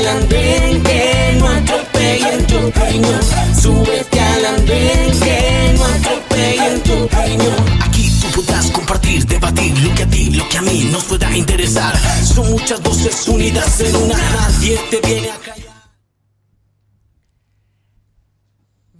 al andén, que no atropellen tu opinión. Súbete al andén, que no atropellen tu opinión. Aquí tú podrás compartir, debatir lo que a ti, lo que a mí nos pueda interesar. Son muchas voces unidas en una, nadie te viene a callar.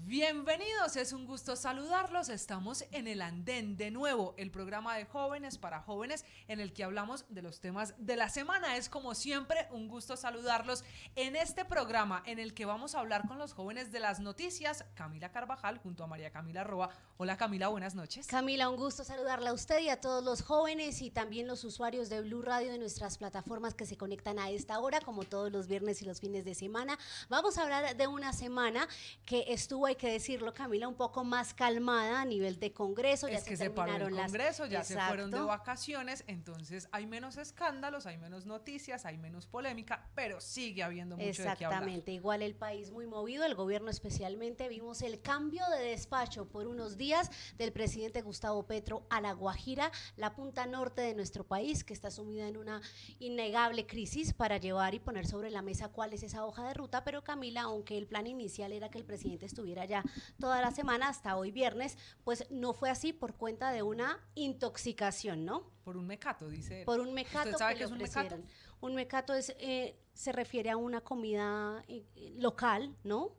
Bienvenidos, es un gusto saludarlos. Estamos en El Andén de nuevo, el programa de jóvenes para jóvenes en el que hablamos de los temas de la semana. Es como siempre un gusto saludarlos en este programa en el que vamos a hablar con los jóvenes de las noticias. Camila Carvajal junto a María Camila Roa. Hola Camila, buenas noches. Camila, un gusto saludarla a usted y a todos los jóvenes y también los usuarios de Blue Radio de nuestras plataformas que se conectan a esta hora, como todos los viernes y los fines de semana. Vamos a hablar de una semana que estuvo, hay que decirlo, Camila, un poco más calmada a nivel de Congreso. Ya se terminaron el Congreso, ya Exacto. se fueron de vacaciones, entonces hay menos escándalos, hay menos noticias, hay menos polémica, pero sigue habiendo mucho de qué hablar. Exactamente, igual el país muy movido, el gobierno especialmente. Vimos el cambio de despacho por unos días del presidente Gustavo Petro a La Guajira, la punta norte de nuestro país, que está sumida en una innegable crisis, para llevar y poner sobre la mesa cuál es esa hoja de ruta. Pero Camila, aunque el plan inicial era que el presidente estuviera ya toda la semana hasta hoy viernes, pues no fue así por cuenta de una intoxicación, ¿no? Por un mecato, dice él. Por un mecato. ¿Usted sabe que qué es un mecato? Un mecato es, se refiere a una comida local, ¿no?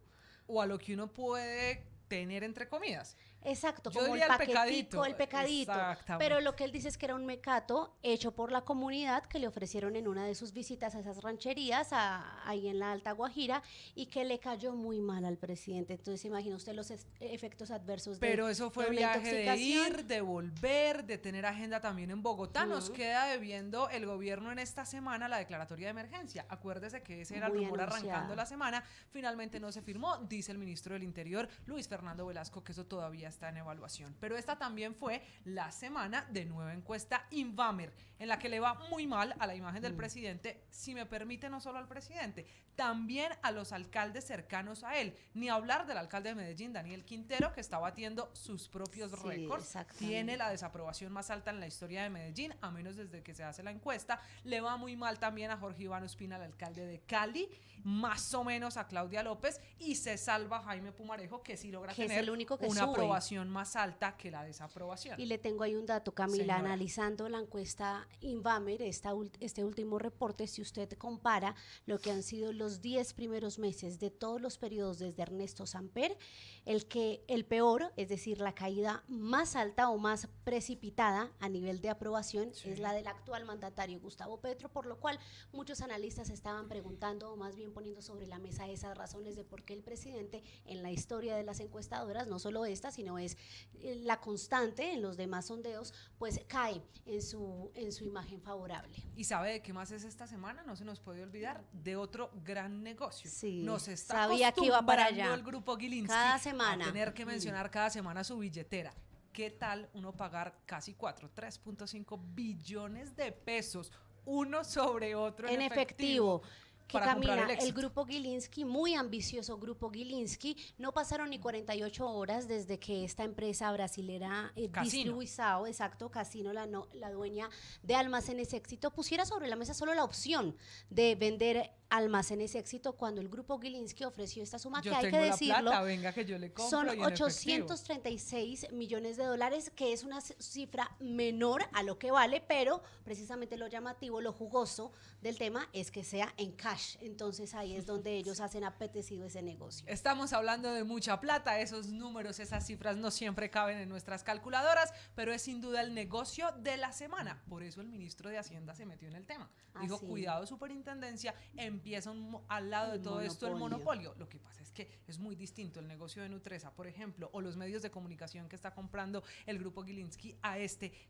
O a lo que uno puede tener entre comidas. Exacto, Yo como el diría paquetico, el pecadito. Exactamente. Pero lo que él dice es que era un mecato hecho por la comunidad que le ofrecieron en una de sus visitas a esas rancherías ahí en la Alta Guajira, y que le cayó muy mal al presidente. Entonces imagina usted los efectos adversos de Pero eso fue de una viaje de intoxicación. ir, de volver, de tener agenda también en Bogotá. Nos queda debiendo el gobierno en esta semana la declaratoria de emergencia. Acuérdese que ese era el rumor arrancando la semana. Finalmente no se firmó, dice el ministro del Interior, Luis Fernando Velasco, que eso todavía está en evaluación. Pero esta también fue la semana de nueva encuesta Invamer, en la que le va muy mal a la imagen del presidente, si me permite, no solo al presidente, también a los alcaldes cercanos a él. Ni hablar del alcalde de Medellín, Daniel Quintero, que está batiendo sus propios récords. Tiene la desaprobación más alta en la historia de Medellín, a menos desde que se hace la encuesta. Le va muy mal también a Jorge Iván Ospina, el alcalde de Cali, más o menos a Claudia López, y se salva Jaime Pumarejo, que sí logra tener el único que una sube. aprobación más alta que la desaprobación. Y le tengo ahí un dato, Camila. Señora. Analizando la encuesta Invamer, este último reporte, si usted compara lo que han sido los 10 primeros meses de todos los periodos desde Ernesto Samper, el peor, es decir, la caída más alta o más precipitada a nivel de aprobación, es la del actual mandatario Gustavo Petro, por lo cual muchos analistas estaban preguntando, o más bien poniendo sobre la mesa esas razones de por qué el presidente en la historia de las encuestadoras, no solo esta, sino es la constante en los demás sondeos, pues cae en su imagen favorable. ¿Y sabe de qué más es esta semana? No se nos puede olvidar de otro gran negocio. Sí, nos está sabía que iba para allá. el grupo Gilinski Cada semana. a tener que mencionar cada semana su billetera. ¿Qué tal uno pagar casi 3.5 billones de pesos uno sobre otro en efectivo? Que para Camila, el grupo Gilinski, muy ambicioso grupo Gilinski, no pasaron ni 48 horas desde que esta empresa brasilera Distribuizao, exacto, Casino, la dueña de Almacenes Éxito, pusiera sobre la mesa solo la opción de vender Almacenes Éxito, cuando el grupo Gilinski ofreció esta suma, yo que hay tengo que decirlo, la plata, venga que yo le compro, son y en 836 millones de dólares, que es una cifra menor a lo que vale, pero precisamente lo llamativo, lo jugoso del tema es que sea en cash. Entonces ahí es donde ellos hacen apetecido ese negocio. Estamos hablando de mucha plata, esos números, esas cifras no siempre caben en nuestras calculadoras, pero es sin duda el negocio de la semana. Por eso el ministro de Hacienda se metió en el tema. Dijo, cuidado superintendencia, empieza al lado de todo esto el monopolio. Lo que pasa es que es muy distinto el negocio de Nutresa, por ejemplo, o los medios de comunicación que está comprando el grupo Gilinski a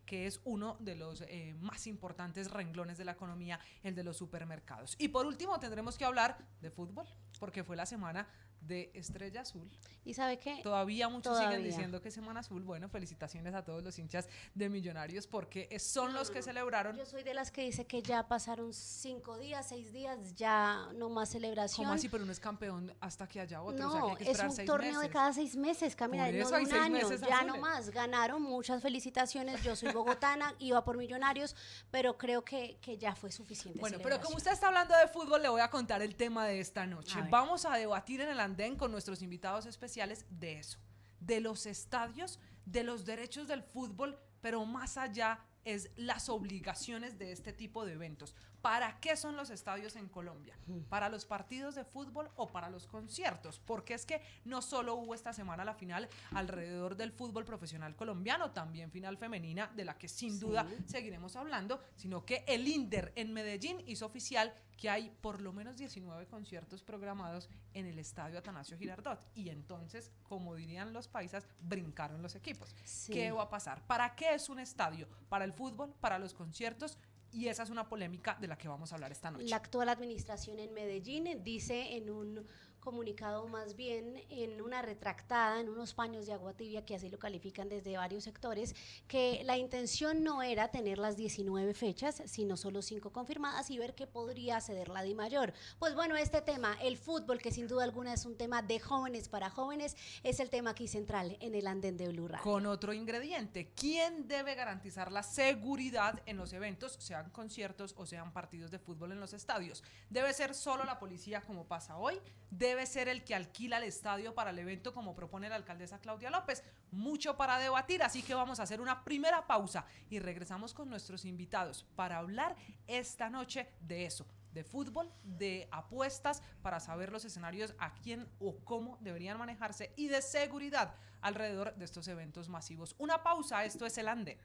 que es uno de los más importantes renglones de la economía, el de los supermercados. Y por último tendremos que hablar de fútbol, porque fue la semana de Estrella Azul. ¿Y sabe qué? Todavía muchos siguen diciendo que es Semana Azul. Bueno, felicitaciones a todos los hinchas de Millonarios porque son los que celebraron. Yo soy de las que dice que ya pasaron 5 días, 6 días, ya no más celebración. ¿Cómo así? Pero uno es campeón hasta que haya otro. No, o sea, que hay que esperar es un torneo de cada 6 meses, Camila, no de un año, ya no más. Ganaron, muchas felicitaciones. Yo soy bogotana, iba por Millonarios, pero creo que ya fue suficiente. Bueno, pero como usted está hablando de fútbol, le voy a contar el tema de esta noche. Vamos a debatir en el andén con nuestros invitados especiales de eso, de los estadios, de los derechos del fútbol, pero más allá es las obligaciones de este tipo de eventos. ¿Para qué son los estadios en Colombia? ¿Para los partidos de fútbol o para los conciertos? Porque es que no solo hubo esta semana la final alrededor del fútbol profesional colombiano, también final femenina, de la que sin duda seguiremos hablando, sino que el INDER en Medellín hizo oficial que hay por lo menos 19 conciertos programados en el estadio Atanasio Girardot. Y entonces, como dirían los paisas, brincaron los equipos. ¿Qué va a pasar? ¿Para qué es un estadio? ¿Para el fútbol? ¿Para los conciertos? Y esa es una polémica de la que vamos a hablar esta noche. La actual administración en Medellín dice en un comunicado, más bien en una retractada, en unos paños de agua tibia, que así lo califican desde varios sectores, que la intención no era tener las 19 fechas, sino solo 5 confirmadas y ver qué podría ceder la DIMAYOR. Pues bueno, este tema, el fútbol, que sin duda alguna es un tema de jóvenes para jóvenes, es el tema aquí central en el andén de Blue Radio. Con otro ingrediente, ¿quién debe garantizar la seguridad en los eventos, sean conciertos o sean partidos de fútbol en los estadios? ¿Debe ser solo la policía como pasa hoy? ¿Debe ser el que alquila el estadio para el evento como propone la alcaldesa Claudia López? Mucho para debatir, así que vamos a hacer una primera pausa y regresamos con nuestros invitados para hablar esta noche de eso, de fútbol, de apuestas, para saber los escenarios a quién o cómo deberían manejarse y de seguridad alrededor de estos eventos masivos. Una pausa, esto es El Andén.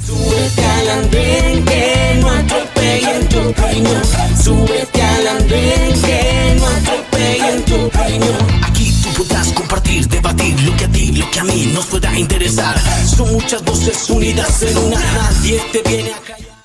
Súbete al andén, que no atropellen tu opinión. Súbete al andén, que no atropellen tu opinión. Aquí tú podrás compartir, debatir lo que a ti, lo que a mí nos pueda interesar. Son muchas voces unidas en una, nadie te viene a callar.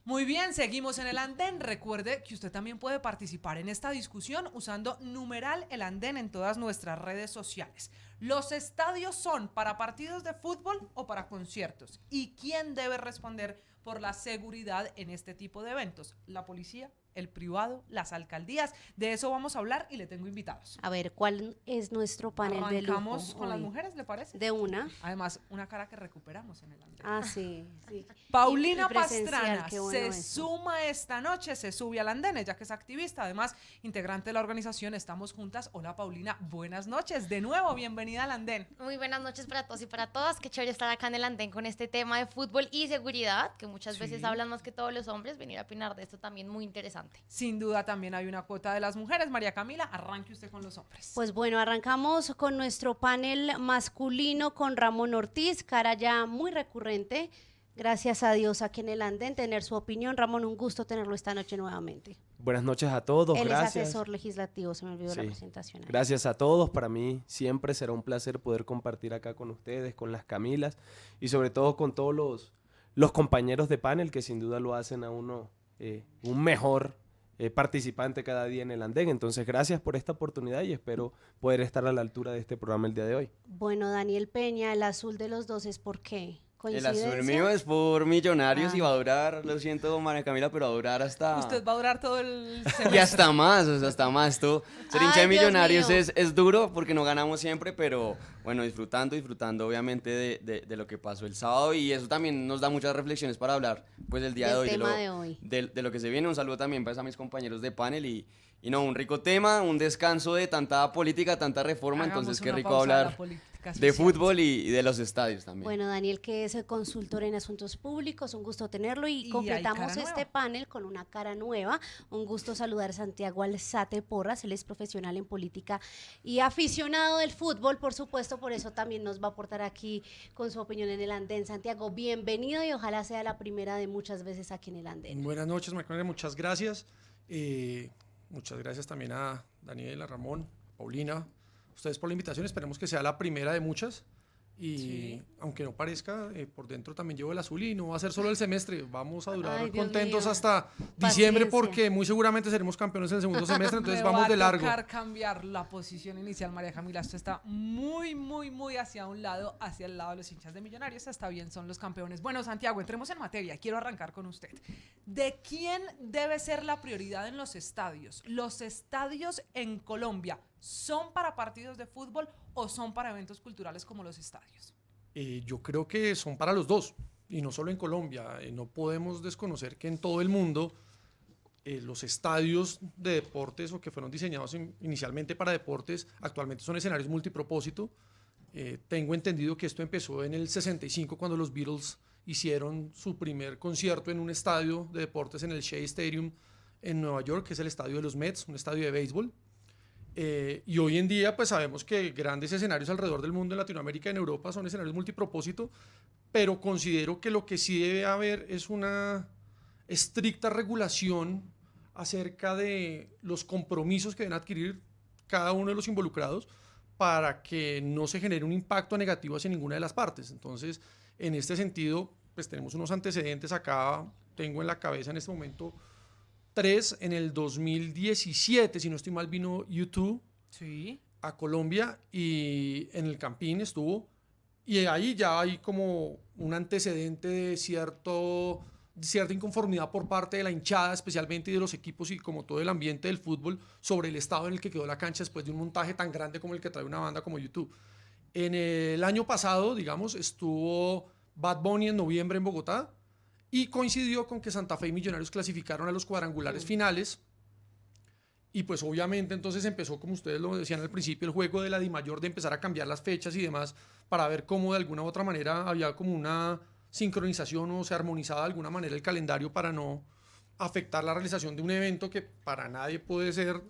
Muy bien, seguimos en El Andén. Recuerde que usted también puede participar en esta discusión usando numeral El Andén en todas nuestras redes sociales. ¿Los estadios son para partidos de fútbol o para conciertos? ¿Y quién debe responder por la seguridad en este tipo de eventos? ¿La policía? ¿El privado? ¿Las alcaldías? De eso vamos a hablar y le tengo invitados. A ver, ¿cuál es nuestro panel de lujo? Arrancamos con las mujeres, ¿le parece? De una. Además, una cara que recuperamos en El Andén. Ah, sí, sí. Paulina Y presencial, Pastrana bueno se eso. suma esta noche, se sube al andén, ella que es activista, además integrante de la organización Estamos Juntas. Hola Paulina, buenas noches, de nuevo, bienvenida al andén. Muy buenas noches para todos y para todas, qué chévere estar acá en el andén con este tema de fútbol y seguridad, que muchas veces hablan más que todos los hombres, venir a opinar de esto también muy interesante. Sin duda también hay una cuota de las mujeres. María Camila, arranque usted con los hombres. Pues bueno, arrancamos con nuestro panel masculino con Ramón Ortiz, cara ya muy recurrente. Gracias a Dios aquí en el andén, tener su opinión. Ramón, un gusto tenerlo esta noche nuevamente. Buenas noches a todos, Él gracias. es asesor legislativo, se me olvidó la presentación. Gracias a todos, para mí siempre será un placer poder compartir acá con ustedes, con las Camilas y sobre todo con todos los compañeros de panel que sin duda lo hacen a uno un mejor participante cada día en el andén. Entonces, gracias por esta oportunidad y espero poder estar a la altura de este programa el día de hoy. Bueno, Daniel Peña, el azul de los dos es ¿por qué? El azul mío es por Millonarios y va a durar, lo siento María Camila, pero va a durar hasta... Usted va a durar todo el semestre. Y hasta más, o sea, hasta más. Ser hincha de Millonarios es duro porque no ganamos siempre, pero bueno, disfrutando obviamente de lo que pasó el sábado y eso también nos da muchas reflexiones para hablar pues el día de hoy. De lo que se viene. Un saludo también para mis compañeros de panel y no, un rico tema, un descanso de tanta política, tanta reforma, Hagamos entonces qué una rico pausa hablar de fútbol y de los estadios también. Bueno, Daniel, que es el consultor en asuntos públicos, un gusto tenerlo y completamos este panel con una cara nueva. Un gusto saludar a Santiago Alzate Porras, él es profesional en política y aficionado del fútbol, por supuesto, por eso también nos va a aportar aquí con su opinión en el andén. Santiago, bienvenido y ojalá sea la primera de muchas veces aquí en el andén. Buenas noches, María, muchas gracias. Muchas gracias también a Daniel, a Ramón, a Paulina, ustedes por la invitación. Esperemos que sea la primera de muchas. Y Sí. aunque no parezca, por dentro también llevo el azul y no va a ser solo el semestre. Vamos a durar Ay, Dios contentos mío. hasta diciembre Paciencia. porque muy seguramente seremos campeones en el segundo semestre, entonces Me vamos de va a largo. tocar cambiar la posición inicial, María Camila. Esto está muy hacia un lado, hacia el lado de los hinchas de Millonarios. Está bien, son los campeones. Bueno, Santiago, entremos en materia. Quiero arrancar con usted. ¿De quién debe ser la prioridad en los estadios? ¿Los estadios en Colombia son para partidos de fútbol o son para eventos culturales como los estadios? Yo creo que son para los dos, y no solo en Colombia. No podemos desconocer que en todo el mundo los estadios de deportes o que fueron diseñados inicialmente para deportes, actualmente son escenarios multipropósito. Tengo entendido que esto empezó en el 65 cuando los Beatles hicieron su primer concierto en un estadio de deportes en el Shea Stadium en Nueva York, que es el estadio de los Mets, un estadio de béisbol. Y hoy en día pues sabemos que grandes escenarios alrededor del mundo, en Latinoamérica y en Europa, son escenarios multipropósito, pero considero que lo que sí debe haber es una estricta regulación acerca de los compromisos que deben adquirir cada uno de los involucrados para que no se genere un impacto negativo hacia ninguna de las partes. Entonces, en este sentido, pues tenemos unos antecedentes acá. Tengo en la cabeza en este momento 3. En el 2017, si no estoy mal, vino U2 Sí. a Colombia y en el Campín estuvo, y ahí ya hay como un antecedente de cierta inconformidad por parte de la hinchada, especialmente, y de los equipos y como todo el ambiente del fútbol sobre el estado en el que quedó la cancha después de un montaje tan grande como el que trae una banda como U2. En el año pasado, digamos, estuvo Bad Bunny en noviembre en Bogotá y coincidió con que Santa Fe y Millonarios clasificaron a los cuadrangulares finales. Y pues obviamente entonces empezó, como ustedes lo decían al principio, el juego de la DIMAYOR, de empezar a cambiar las fechas y demás para ver cómo de alguna u otra manera había como una sincronización o se armonizaba de alguna manera el calendario para no afectar la realización de un evento que para nadie puede ser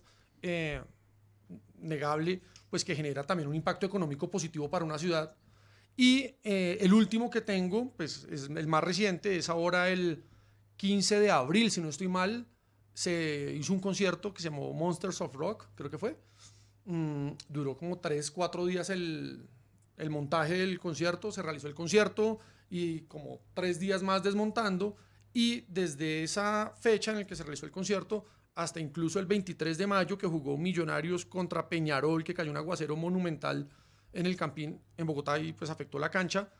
negable, pues que genera también un impacto económico positivo para una ciudad. Y el último que tengo, pues es el más reciente, es ahora el 15 de abril, si no estoy mal, se hizo un concierto que se llamó Monsters of Rock, creo que fue. Duró como 3-4 días el montaje del concierto, se realizó el concierto y como 3 días más desmontando, y desde esa fecha en la que se realizó el concierto hasta incluso el 23 de mayo que jugó Millonarios contra Peñarol, que cayó un aguacero monumental en el Campín en Bogotá y pues afectó la cancha,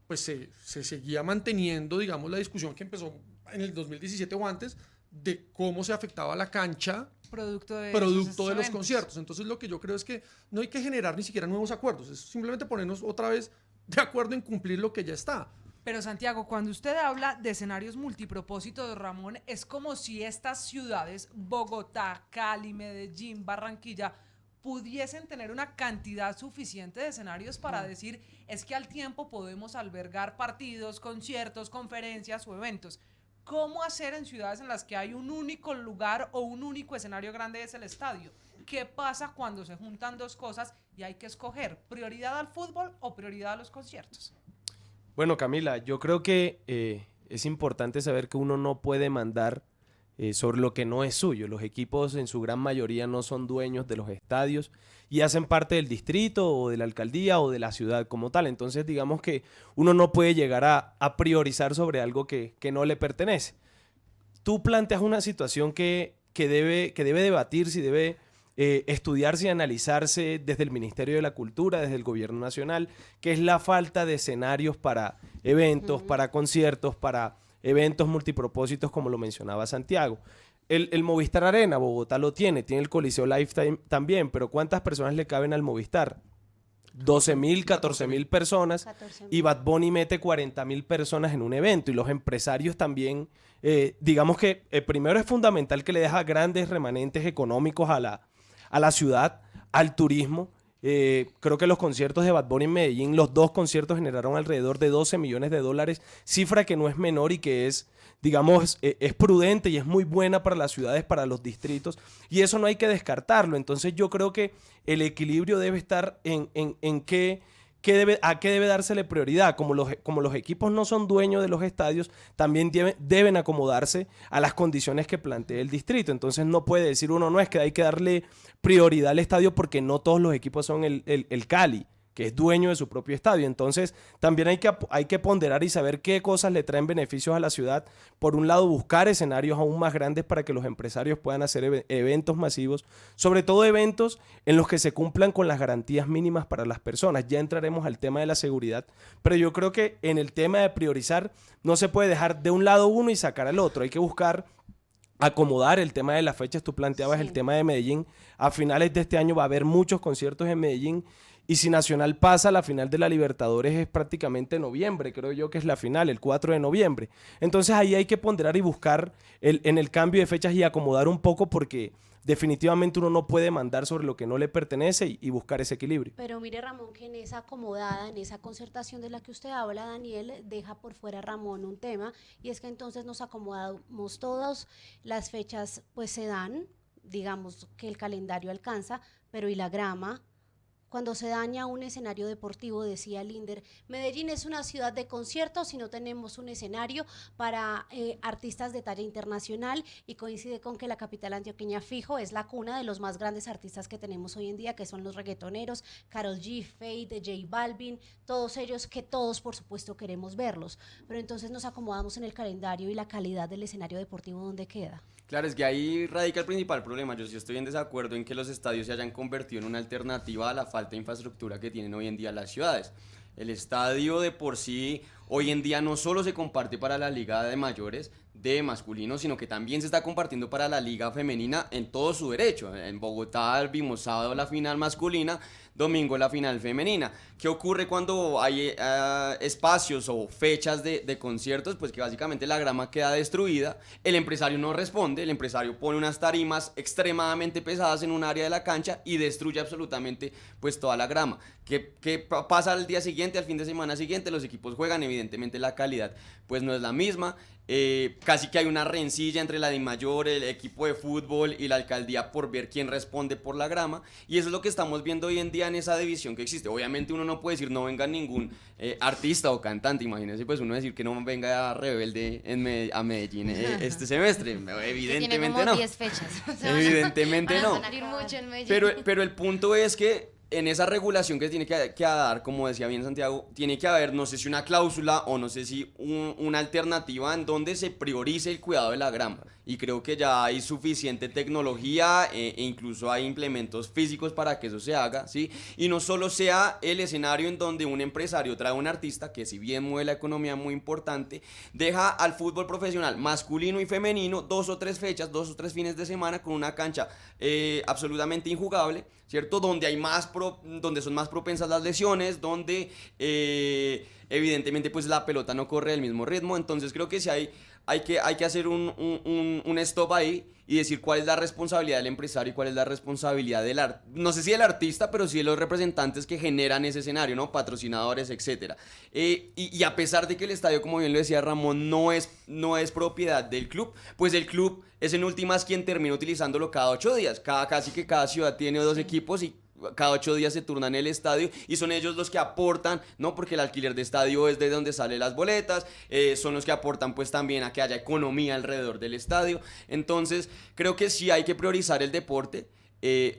pues se seguía manteniendo, digamos, la discusión que empezó en el 2017 o antes de cómo se afectaba la cancha Producto de los eventos. conciertos. Entonces lo que yo creo es que no hay que generar ni siquiera nuevos acuerdos, es simplemente ponernos otra vez de acuerdo en cumplir lo que ya está. Pero Santiago, cuando usted habla de escenarios multipropósitos, Ramón, es como si estas ciudades, Bogotá, Cali, Medellín, Barranquilla, pudiesen tener una cantidad suficiente de escenarios para decir, es que al tiempo podemos albergar partidos, conciertos, conferencias o eventos. ¿Cómo hacer en ciudades en las que hay un único lugar o un único escenario grande, es el estadio? ¿Qué pasa cuando se juntan dos cosas y hay que escoger prioridad al fútbol o prioridad a los conciertos? Bueno, Camila, yo creo que es importante saber que uno no puede mandar sobre lo que no es suyo. Los equipos en su gran mayoría no son dueños de los estadios y hacen parte del distrito o de la alcaldía o de la ciudad como tal. Entonces digamos que uno no puede llegar a priorizar sobre algo que no le pertenece. Tú planteas una situación que debe debatirse y debe estudiarse y analizarse desde el Ministerio de la Cultura, desde el Gobierno Nacional, que es la falta de escenarios para eventos, para conciertos, para eventos multipropósitos, como lo mencionaba Santiago. El Movistar Arena, Bogotá lo tiene el Coliseo Lifetime también, pero ¿cuántas personas le caben al Movistar? 12.000, 14.000 personas, 14.000. y Bad Bunny mete 40.000 personas en un evento, y los empresarios también, digamos que primero es fundamental que le deja grandes remanentes económicos a la ciudad, al turismo. Creo que los conciertos de Bad Bunny en Medellín, los 2 conciertos generaron alrededor de $12 millones, cifra que no es menor y que es, digamos, es prudente y es muy buena para las ciudades, para los distritos, y eso no hay que descartarlo. Entonces yo creo que el equilibrio debe estar en a qué debe dársele prioridad. Como los equipos no son dueños de los estadios, también deben acomodarse a las condiciones que plantee el distrito. Entonces no puede decir uno, no, es que hay que darle prioridad al estadio porque no todos los equipos son el Cali, que es dueño de su propio estadio. Entonces, también hay que ponderar y saber qué cosas le traen beneficios a la ciudad. Por un lado, buscar escenarios aún más grandes para que los empresarios puedan hacer eventos masivos, sobre todo eventos en los que se cumplan con las garantías mínimas para las personas. Ya entraremos al tema de la seguridad, pero yo creo que en el tema de priorizar no se puede dejar de un lado uno y sacar al otro. Hay que buscar acomodar el tema de las fechas. Tú planteabas el tema de Medellín. A finales de este año va a haber muchos conciertos en Medellín, y si Nacional pasa, la final de la Libertadores es prácticamente noviembre, creo yo que es la final, el 4 de noviembre. Entonces ahí hay que ponderar y buscar en el cambio de fechas y acomodar un poco, porque definitivamente uno no puede mandar sobre lo que no le pertenece y buscar ese equilibrio. Pero mire, Ramón, que en esa acomodada, en esa concertación de la que usted habla, Daniel, deja por fuera, Ramón, un tema, y es que entonces nos acomodamos todos, las fechas pues se dan, digamos que el calendario alcanza, pero ¿y la grama? Cuando se daña un escenario deportivo, decía Linder, Medellín es una ciudad de conciertos y no tenemos un escenario para artistas de talla internacional, y coincide con que la capital antioqueña fijo es la cuna de los más grandes artistas que tenemos hoy en día, que son los reggaetoneros, Karol G, Fade, J Balvin, todos ellos que todos por supuesto queremos verlos, pero entonces nos acomodamos en el calendario y la calidad del escenario deportivo, ¿dónde queda? Claro, es que ahí radica el principal problema. Yo sí estoy en desacuerdo en que los estadios se hayan convertido en una alternativa a la falta de infraestructura que tienen hoy en día las ciudades. El estadio de por sí hoy en día no solo se comparte para la liga de mayores de masculino, sino que también se está compartiendo para la liga femenina en todo su derecho. En Bogotá vimos sábado la final masculina, domingo la final femenina. ¿Qué ocurre cuando hay espacios o fechas de conciertos? Pues que básicamente la grama queda destruida, el empresario no responde, el empresario pone unas tarimas extremadamente pesadas en un área de la cancha y destruye absolutamente pues toda la grama. ¿Qué pasa al día siguiente, al fin de semana siguiente? Los equipos juegan, evidentemente la calidad pues no es la misma. Casi que hay una rencilla entre la DIMAYOR, el equipo de fútbol y la alcaldía por ver quién responde por la grama, y eso es lo que estamos viendo hoy en día en esa división que existe. Obviamente uno no puede decir no venga ningún artista o cantante, imagínense pues uno decir que no venga Rebelde a Medellín este semestre, evidentemente tiene como no. 10 fechas. Evidentemente no. Van a salir mucho en Medellín. Pero el punto es que en esa regulación que tiene que dar, como decía bien Santiago, tiene que haber, no sé si una cláusula o no sé si una alternativa en donde se priorice el cuidado de la grama. Y creo que ya hay suficiente tecnología e incluso hay implementos físicos para que eso se haga, ¿sí? Y no solo sea el escenario en donde un empresario trae a un artista, que si bien mueve la economía muy importante, deja al fútbol profesional masculino y femenino 2 o 3 fechas, 2 o 3 fines de semana con una cancha absolutamente injugable, ¿cierto? Donde hay donde son más propensas las lesiones, donde evidentemente pues la pelota no corre del mismo ritmo. Entonces creo que sí hay que hacer un stop ahí y decir cuál es la responsabilidad del empresario y cuál es la responsabilidad no sé si del artista, pero sí de los representantes que generan ese escenario, ¿no? Patrocinadores, etcétera. Y a pesar de que el estadio, como bien lo decía Ramón, no es propiedad del club, pues el club es en últimas quien termina utilizándolo cada 8 días. Casi que cada ciudad tiene 2 equipos y cada 8 días se turnan el estadio y son ellos los que aportan, ¿no? Porque el alquiler de estadio es de donde salen las boletas, son los que aportan pues también a que haya economía alrededor del estadio. Entonces creo que sí hay que priorizar el deporte.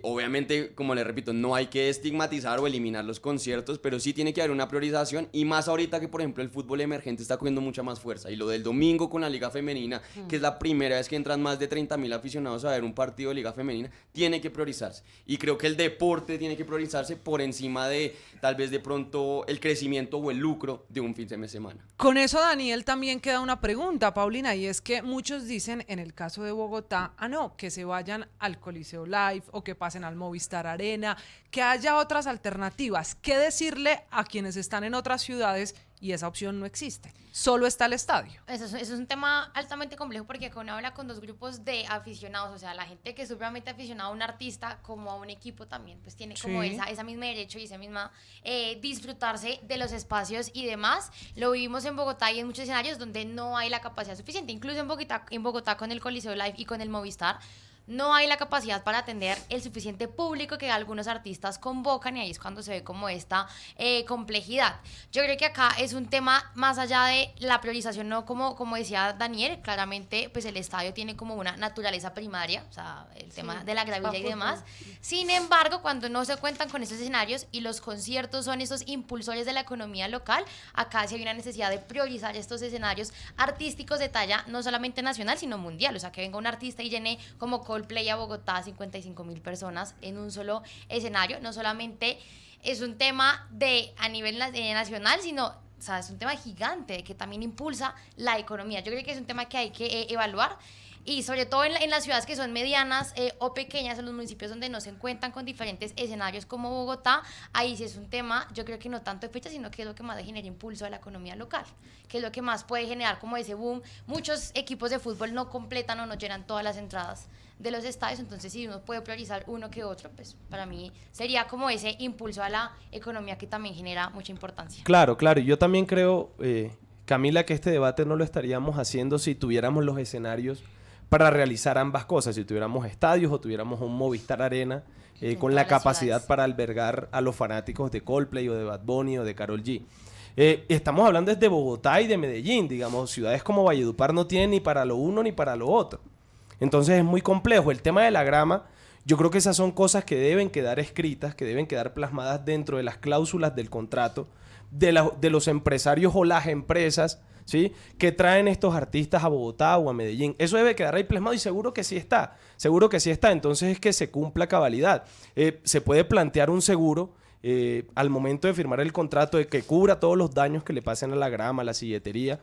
Obviamente, como les repito, no hay que estigmatizar o eliminar los conciertos, pero sí tiene que haber una priorización, y más ahorita que por ejemplo el fútbol emergente está cogiendo mucha más fuerza, y lo del domingo con la liga femenina, que es la primera vez que entran más de 30,000 aficionados a ver un partido de liga femenina, tiene que priorizarse, y creo que el deporte tiene que priorizarse por encima de tal vez de pronto el crecimiento o el lucro de un fin de semana. Con eso, Daniel, también queda una pregunta, Paulina, y es que muchos dicen en el caso de Bogotá, no, que se vayan al Coliseo Live o que pasen al Movistar Arena, que haya otras alternativas. ¿Qué decirle a quienes están en otras ciudades y esa opción no existe? Solo está el estadio. Eso es un tema altamente complejo, porque acá uno habla con 2 grupos de aficionados, o sea, la gente que es supremamente aficionada a un artista como a un equipo también, pues tiene como esa misma derecho y esa misma disfrutarse de los espacios y demás. Lo vivimos en Bogotá y en muchos escenarios donde no hay la capacidad suficiente, incluso en Bogotá con el Coliseo Live y con el Movistar. no hay la capacidad para atender el suficiente público que algunos artistas convocan, y ahí es cuando se ve como esta complejidad. Yo creo que acá es un tema más allá de la priorización, no como decía Daniel, claramente pues el estadio tiene como una naturaleza primaria, o sea, el tema de la gravilla y demás. Sin embargo, cuando no se cuentan con esos escenarios y los conciertos son esos impulsores de la economía local, acá sí hay una necesidad de priorizar estos escenarios artísticos de talla no solamente nacional, sino mundial. O sea, que venga un artista y llene como Coldplay a Bogotá 55,000 personas en un solo escenario. No solamente es un tema a nivel nacional, sino, o sea, es un tema gigante que también impulsa la economía. Yo creo que es un tema que hay que evaluar. Y sobre todo en las ciudades que son medianas o pequeñas, en los municipios donde no se encuentran con diferentes escenarios como Bogotá, ahí sí es un tema, yo creo que no tanto de fecha, sino que es lo que más genera impulso a la economía local, que es lo que más puede generar como ese boom. Muchos equipos de fútbol no completan o no llenan todas las entradas de los estadios, entonces si uno puede priorizar uno que otro, pues para mí sería como ese impulso a la economía que también genera mucha importancia. Claro, y yo también creo, Camila, que este debate no lo estaríamos haciendo si tuviéramos los escenarios para realizar ambas cosas, si tuviéramos estadios o tuviéramos un Movistar Arena con la capacidad para albergar a los fanáticos de Coldplay o de Bad Bunny o de Karol G. Estamos hablando desde Bogotá y de Medellín, digamos, ciudades como Valledupar no tienen ni para lo uno ni para lo otro. Entonces es muy complejo. El tema de la grama, yo creo que esas son cosas que deben quedar escritas, que deben quedar plasmadas dentro de las cláusulas del contrato de los empresarios o las empresas, ¿sí?, que traen estos artistas a Bogotá o a Medellín. Eso debe quedar ahí plasmado y seguro que sí está. Entonces es que se cumpla a cabalidad. Se puede plantear un seguro al momento de firmar el contrato de que cubra todos los daños que le pasen a la grama, a la silletería.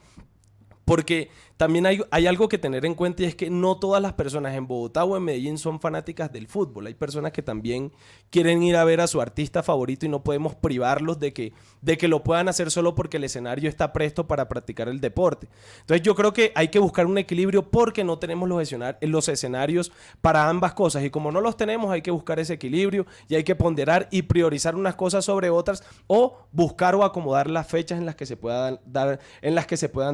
Porque también hay algo que tener en cuenta, y es que no todas las personas en Bogotá o en Medellín son fanáticas del fútbol. Hay personas que también quieren ir a ver a su artista favorito y no podemos privarlos de que lo puedan hacer solo porque el escenario está presto para practicar el deporte. Entonces yo creo que hay que buscar un equilibrio porque no tenemos los escenarios para ambas cosas. Y como no los tenemos, hay que buscar ese equilibrio y hay que ponderar y priorizar unas cosas sobre otras, o buscar o acomodar las fechas en las que se puedan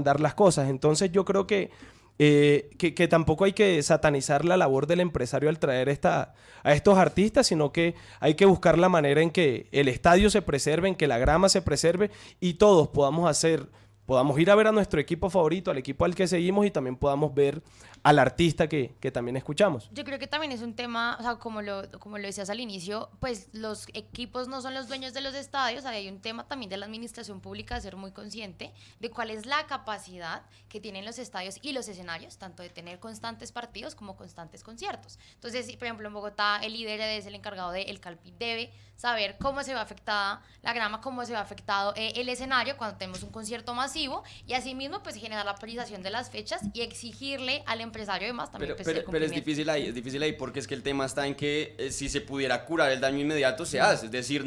dar las cosas. Entonces yo creo que tampoco hay que satanizar la labor del empresario al traer a estos artistas, sino que hay que buscar la manera en que el estadio se preserve, en que la grama se preserve y todos podamos ir a ver a nuestro equipo favorito, al equipo al que seguimos, y también podamos ver al artista que también escuchamos. Yo creo que también es un tema, o sea, como lo decías al inicio, pues los equipos no son los dueños de los estadios. Hay un tema también de la administración pública de ser muy consciente de cuál es la capacidad que tienen los estadios y los escenarios, tanto de tener constantes partidos como constantes conciertos. Entonces, por ejemplo, en Bogotá el líder es el encargado del CALPI, debe saber cómo se ve afectada la grama, cómo se ve afectado el escenario cuando tenemos un concierto masivo, y asimismo pues generar la priorización de las fechas y exigirle al empresario además también pero es difícil ahí porque es que el tema está en que si se pudiera curar el daño inmediato se hace, es decir,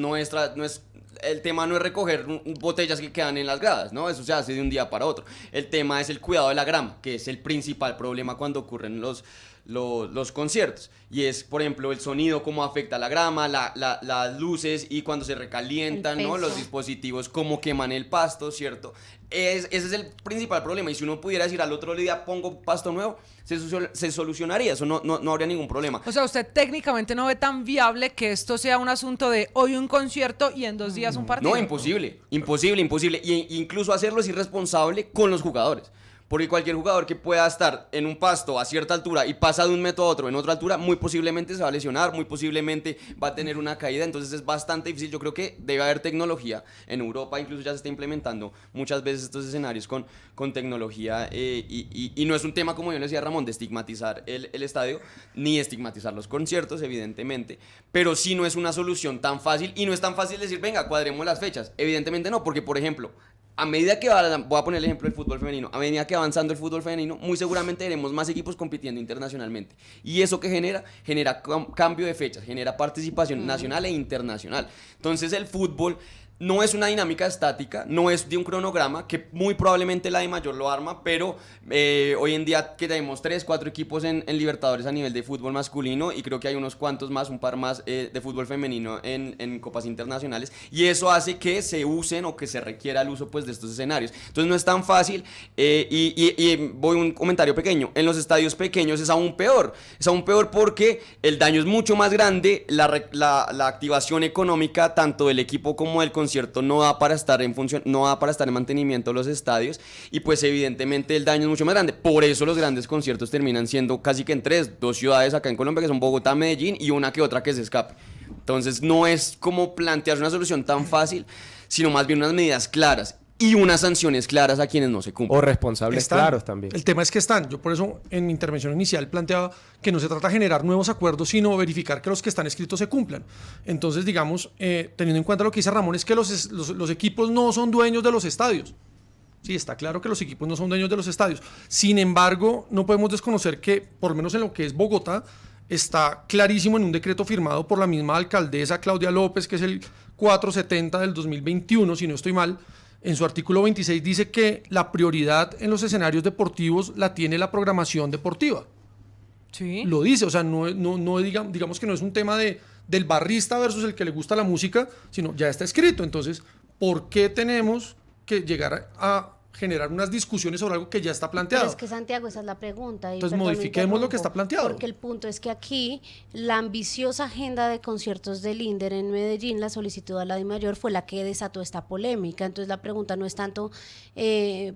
el tema no es recoger botellas que quedan en las gradas, ¿no? Eso se hace de un día para otro. El tema es el cuidado de la grama, que es el principal problema cuando ocurren los conciertos, y es, por ejemplo, el sonido, cómo afecta la grama, las luces, y cuando se recalientan, ¿no?, los dispositivos, cómo queman el pasto, ¿cierto? Ese es el principal problema, y si uno pudiera decir al otro día pongo pasto nuevo, se solucionaría, eso no habría ningún problema. O sea, usted técnicamente no ve tan viable que esto sea un asunto de hoy un concierto y en 2 días un partido. No, imposible, y incluso hacerlo es irresponsable con los jugadores. Porque cualquier jugador que pueda estar en un pasto a cierta altura y pasa de un metro a otro en otra altura, muy posiblemente se va a lesionar, muy posiblemente va a tener una caída. Entonces es bastante difícil. Yo creo que debe haber tecnología. En Europa incluso ya se está implementando muchas veces estos escenarios con tecnología, y no es un tema, como yo le decía a Ramón, de estigmatizar el estadio, ni estigmatizar los conciertos, evidentemente. Pero sí no es una solución tan fácil, y no es tan fácil decir, venga, cuadremos las fechas. Evidentemente no, porque, por ejemplo, a medida que voy a poner el ejemplo del fútbol femenino, a medida que avanzando el fútbol femenino, muy seguramente veremos más equipos compitiendo internacionalmente. Y eso que genera cambio de fechas, genera participación nacional e internacional. Entonces el fútbol no es una dinámica estática, no es de un cronograma, que muy probablemente la DIMAYOR lo arma, pero hoy en día que tenemos 3, 4 equipos en Libertadores a nivel de fútbol masculino, y creo que hay unos cuantos más, un par más de fútbol femenino en copas internacionales, y eso hace que se usen o que se requiera el uso pues de estos escenarios. Entonces no es tan fácil, y voy a un comentario pequeño. En los estadios pequeños es aún peor porque el daño es mucho más grande, la activación económica tanto del equipo como del concierto no da para estar en mantenimiento de los estadios, y pues evidentemente el daño es mucho más grande. Por eso los grandes conciertos terminan siendo casi que en 2 ciudades acá en Colombia, que son Bogotá, Medellín, y una que otra que se escape. Entonces no es como plantear una solución tan fácil, sino más bien unas medidas claras y unas sanciones claras a quienes no se cumplen. O responsables Están. claros también. El tema es que están. Yo por eso en mi intervención inicial planteaba que no se trata de generar nuevos acuerdos, sino verificar que los que están escritos se cumplan. Entonces, digamos, teniendo en cuenta lo que dice Ramón, es que los equipos no son dueños de los estadios. Sí, está claro que los equipos no son dueños de los estadios. Sin embargo, no podemos desconocer que, por lo menos en lo que es Bogotá, está clarísimo en un decreto firmado por la misma alcaldesa Claudia López, que es el 470 del 2021, si no estoy mal. En su artículo 26 dice que la prioridad en los escenarios deportivos la tiene la programación deportiva. Sí. Lo dice, o sea, digamos que no es un tema del barrista versus el que le gusta la música, sino ya está escrito. Entonces, ¿por qué tenemos que llegar a generar unas discusiones sobre algo que ya está planteado? Pero es que, Santiago, esa es la pregunta. Entonces, perdón, modifiquemos lo que interrumpo, está planteado. Porque el punto es que aquí la ambiciosa agenda de conciertos del INDER en Medellín, la solicitud a la DIMAYOR, fue la que desató esta polémica. Entonces la pregunta no es tanto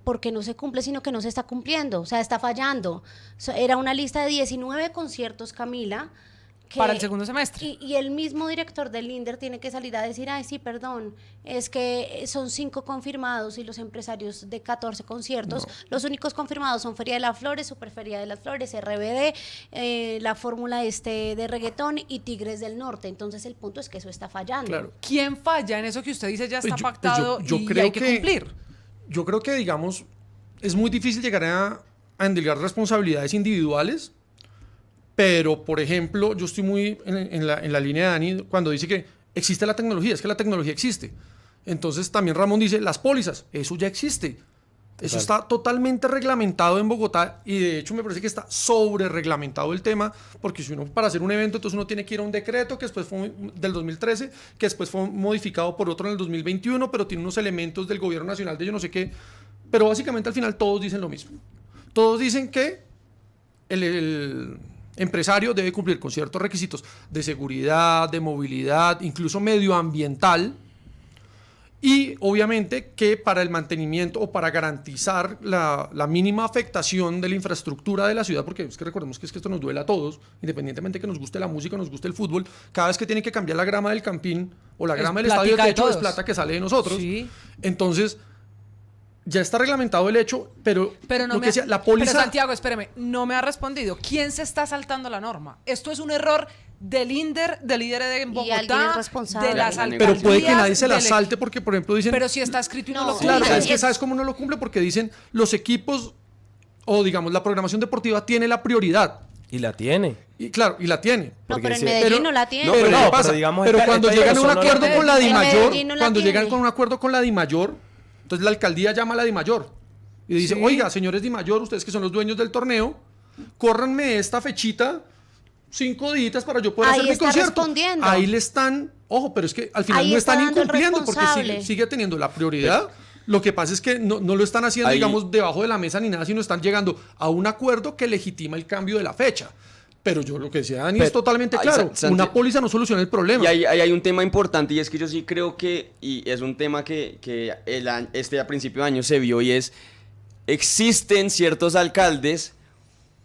por qué no se cumple, sino que no se está cumpliendo, o sea, está fallando. Era una lista de 19 conciertos, Camila, para el segundo semestre. Y el mismo director del INDER tiene que salir a decir, ay, sí, perdón, es que son 5 confirmados y los empresarios de 14 conciertos, los únicos confirmados son Feria de las Flores, Superferia de las Flores, RBD, la fórmula de reggaetón y Tigres del Norte. Entonces el punto es que eso está fallando. Claro. ¿Quién falla en eso que usted dice ya está Pues pactado yo y creo hay que cumplir? Yo creo que, digamos, es muy difícil llegar a endilgar responsabilidades individuales, pero, por ejemplo, yo estoy muy en la línea de Dani cuando dice que existe la tecnología, es que la tecnología existe. Entonces también Ramón dice, las pólizas, eso ya existe. Eso está totalmente reglamentado en Bogotá, y de hecho me parece que está sobre reglamentado el tema, porque si uno para hacer un evento, entonces uno tiene que ir a un decreto que después fue del 2013, que después fue modificado por otro en el 2021, pero tiene unos elementos del gobierno nacional de yo no sé qué, pero básicamente al final todos dicen lo mismo. Todos dicen que el empresario debe cumplir con ciertos requisitos de seguridad, de movilidad, incluso medioambiental, y obviamente que para el mantenimiento o para garantizar la mínima afectación de la infraestructura de la ciudad, porque es que recordemos que esto nos duele a todos, independientemente de que nos guste la música o nos guste el fútbol, cada vez que tiene que cambiar la grama del campín o la grama del estadio, de hecho es plata que sale de nosotros. Sí. Entonces, ya está reglamentado el hecho, pero no lo que decía, la póliza... Pero Santiago, espéreme, no me ha respondido. ¿Quién se está saltando la norma? Esto es un error del INDER, del líder de alguien Bogotá, es responsable. de las Pero alcaldías. Pero puede que nadie se la del- salte porque, por ejemplo, dicen... Pero si está escrito y no, No, lo cumple. Claro, es que es- ¿sabes cómo no lo cumple? Porque dicen, los equipos, o digamos, la programación deportiva tiene la prioridad. Y la tiene. Y claro, y la tiene. No, Porque pero en si- Medellín pero- no la tiene. No, Pero, pero ¿qué no, pasa? pero digamos, Pero esta- cuando esta llegan a un persona no la acuerdo tiene. con la En DIMAYOR, Medellín no la cuando tiene. llegan con un acuerdo con la DIMAYOR, entonces la alcaldía llama a la DIMAYOR y dice, Sí. oiga, señores DIMAYOR, ustedes que son los dueños del torneo, córranme esta fechita, 5 días para yo poder Ahí hacer mi está concierto. respondiendo. Ahí le están, ojo, pero es que al final Ahí no está están dando el incumpliendo porque responsable. sigue teniendo la prioridad. Lo que pasa es que no lo están haciendo, Ahí- digamos, debajo de la mesa ni nada, sino están llegando a un acuerdo que legitima el cambio de la fecha. Pero yo lo que decía Dani es Pero- totalmente Ay, claro. Santi- Una póliza no soluciona el problema. Y ahí hay un tema importante, y es que yo sí creo que, y es un tema que a principio de año se vio, y es, existen ciertos alcaldes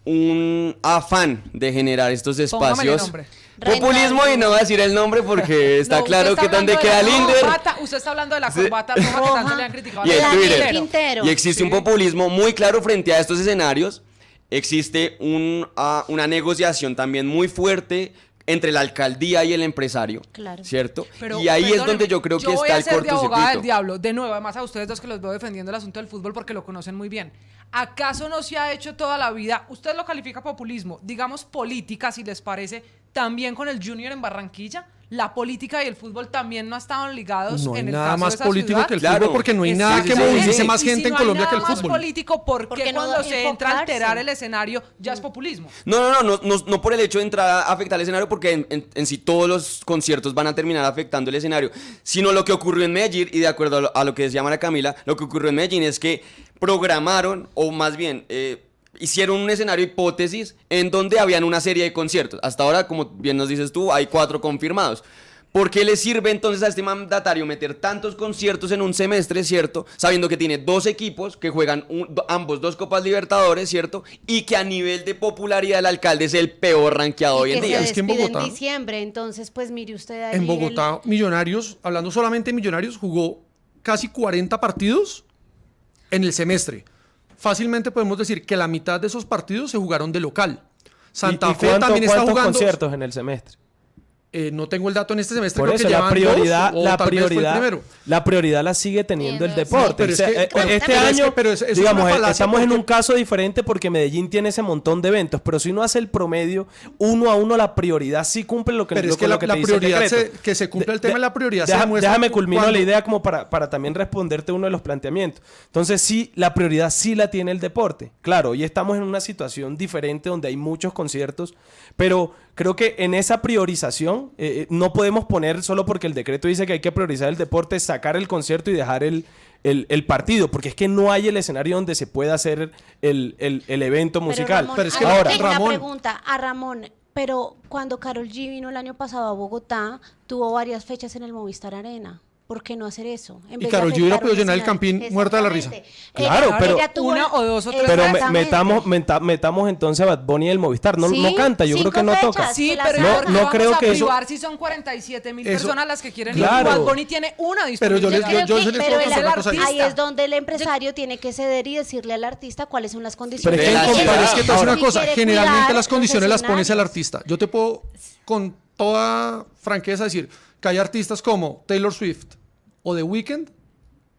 un afán de generar estos Póngamele espacios. nombre. Populismo, y no voy a decir el nombre porque está No, usted claro está que donde hablando de queda el la INDER. corbata, usted está hablando de la Sí. corbata roja que tanto Roja. le han criticado. Y a el Daniel Twitter. Quintero. Y existe un Sí. populismo muy claro frente a estos escenarios. Existe una negociación también muy fuerte entre la alcaldía y el empresario, Claro. ¿cierto? Pero, y ahí es perdóneme, donde yo creo que voy está a el ser de abogada del cortocircuito. diablo, de nuevo, además a ustedes dos que los veo defendiendo el asunto del fútbol porque lo conocen muy bien. ¿Acaso no se ha hecho toda la vida, usted lo califica populismo, digamos política, si les parece, también con el Junior en Barranquilla? la política y el fútbol también no estaban ligados No hay en el nada caso más de esa político ciudad. que el Claro. fútbol porque no hay nada que Exactamente. movilice Y más si gente en no hay Colombia que el nada más fútbol. político, ¿por Porque qué no cuando se entra a enfocarse. alterar el escenario ya es populismo? No por el hecho de entrar a afectar el escenario, porque en sí todos los conciertos van a terminar afectando el escenario, sino lo que ocurrió en Medellín, y de acuerdo a lo que decía María Camila, lo que ocurrió en Medellín es que programaron, o más bien hicieron un escenario hipótesis en donde habían una serie de conciertos. Hasta ahora, como bien nos dices tú, hay 4 confirmados. ¿Por qué le sirve entonces a este mandatario meter tantos conciertos en un semestre, cierto? Sabiendo que tiene 2 equipos que juegan ambos 2 Copas Libertadores, ¿cierto? Y que a nivel de popularidad el alcalde es el peor rankeado hoy en que día. se Es que en despide Bogotá- en diciembre, entonces pues mire usted allí En Bogotá, Millonarios, hablando solamente de Millonarios, jugó casi 40 partidos en el semestre. Fácilmente podemos decir que la mitad de esos partidos se jugaron de local. Santa Fe también está ¿Cuántos jugando. conciertos en el semestre? No tengo el dato en este semestre. Por creo eso que la llevan prioridad, 2, o la tal vez fue el prioridad, primero. la prioridad la sigue teniendo el deporte. pero O sea, es que- este pero es que- año, pero eso es digamos, una falacia estamos en porque- un caso diferente porque Medellín tiene ese montón de eventos, pero si uno hace el promedio, 1 a 1 la prioridad sí cumple lo que, Pero lo, es que lo que la te dice el prioridad decreto. que se cumpla el tema de la prioridad se Déjame, demuestra déjame culmino cuando- la idea como para también responderte uno de los planteamientos. Entonces sí, la prioridad sí la tiene el deporte. Claro, hoy estamos en una situación diferente donde hay muchos conciertos, pero creo que en esa priorización no podemos poner solo porque el decreto dice que hay que priorizar el deporte, sacar el concierto y dejar el partido, porque es que no hay el escenario donde se pueda hacer el evento musical. Ramón, Pero es que ahora, tengo una Ramón- pregunta a Ramón, pero cuando Karol G vino el año pasado a Bogotá, tuvo varias fechas en el Movistar Arena. ¿Por qué no hacer eso? En vez de Karol G hubiera afectar podido un llenar el escenario. Campín muerta de la risa. Exactamente. Claro, pero ella tuvo una o 2 o 3 pero Exactamente. metamos entonces a Bad Bunny del Movistar. No, Sí, no canta, yo creo 5 que no toca. fechas. Sí, que pero las No- ¿por qué no vamos creo a que eso- privar si son 47.000 eso- personas las que quieren Claro. ir? Bad Bunny tiene una Pero disponible. yo les Creo que- se les pero puedo el contar una cosa ahí. artista. ahí es donde el empresario tiene que ceder y decirle al artista cuáles son las condiciones. Pero es que- que pero es que te voy a decir una si cosa, quiere generalmente cuidar las condiciones las pones al escenarios. artista. Yo te puedo con toda franqueza decir que hay artistas como Taylor Swift o The Weeknd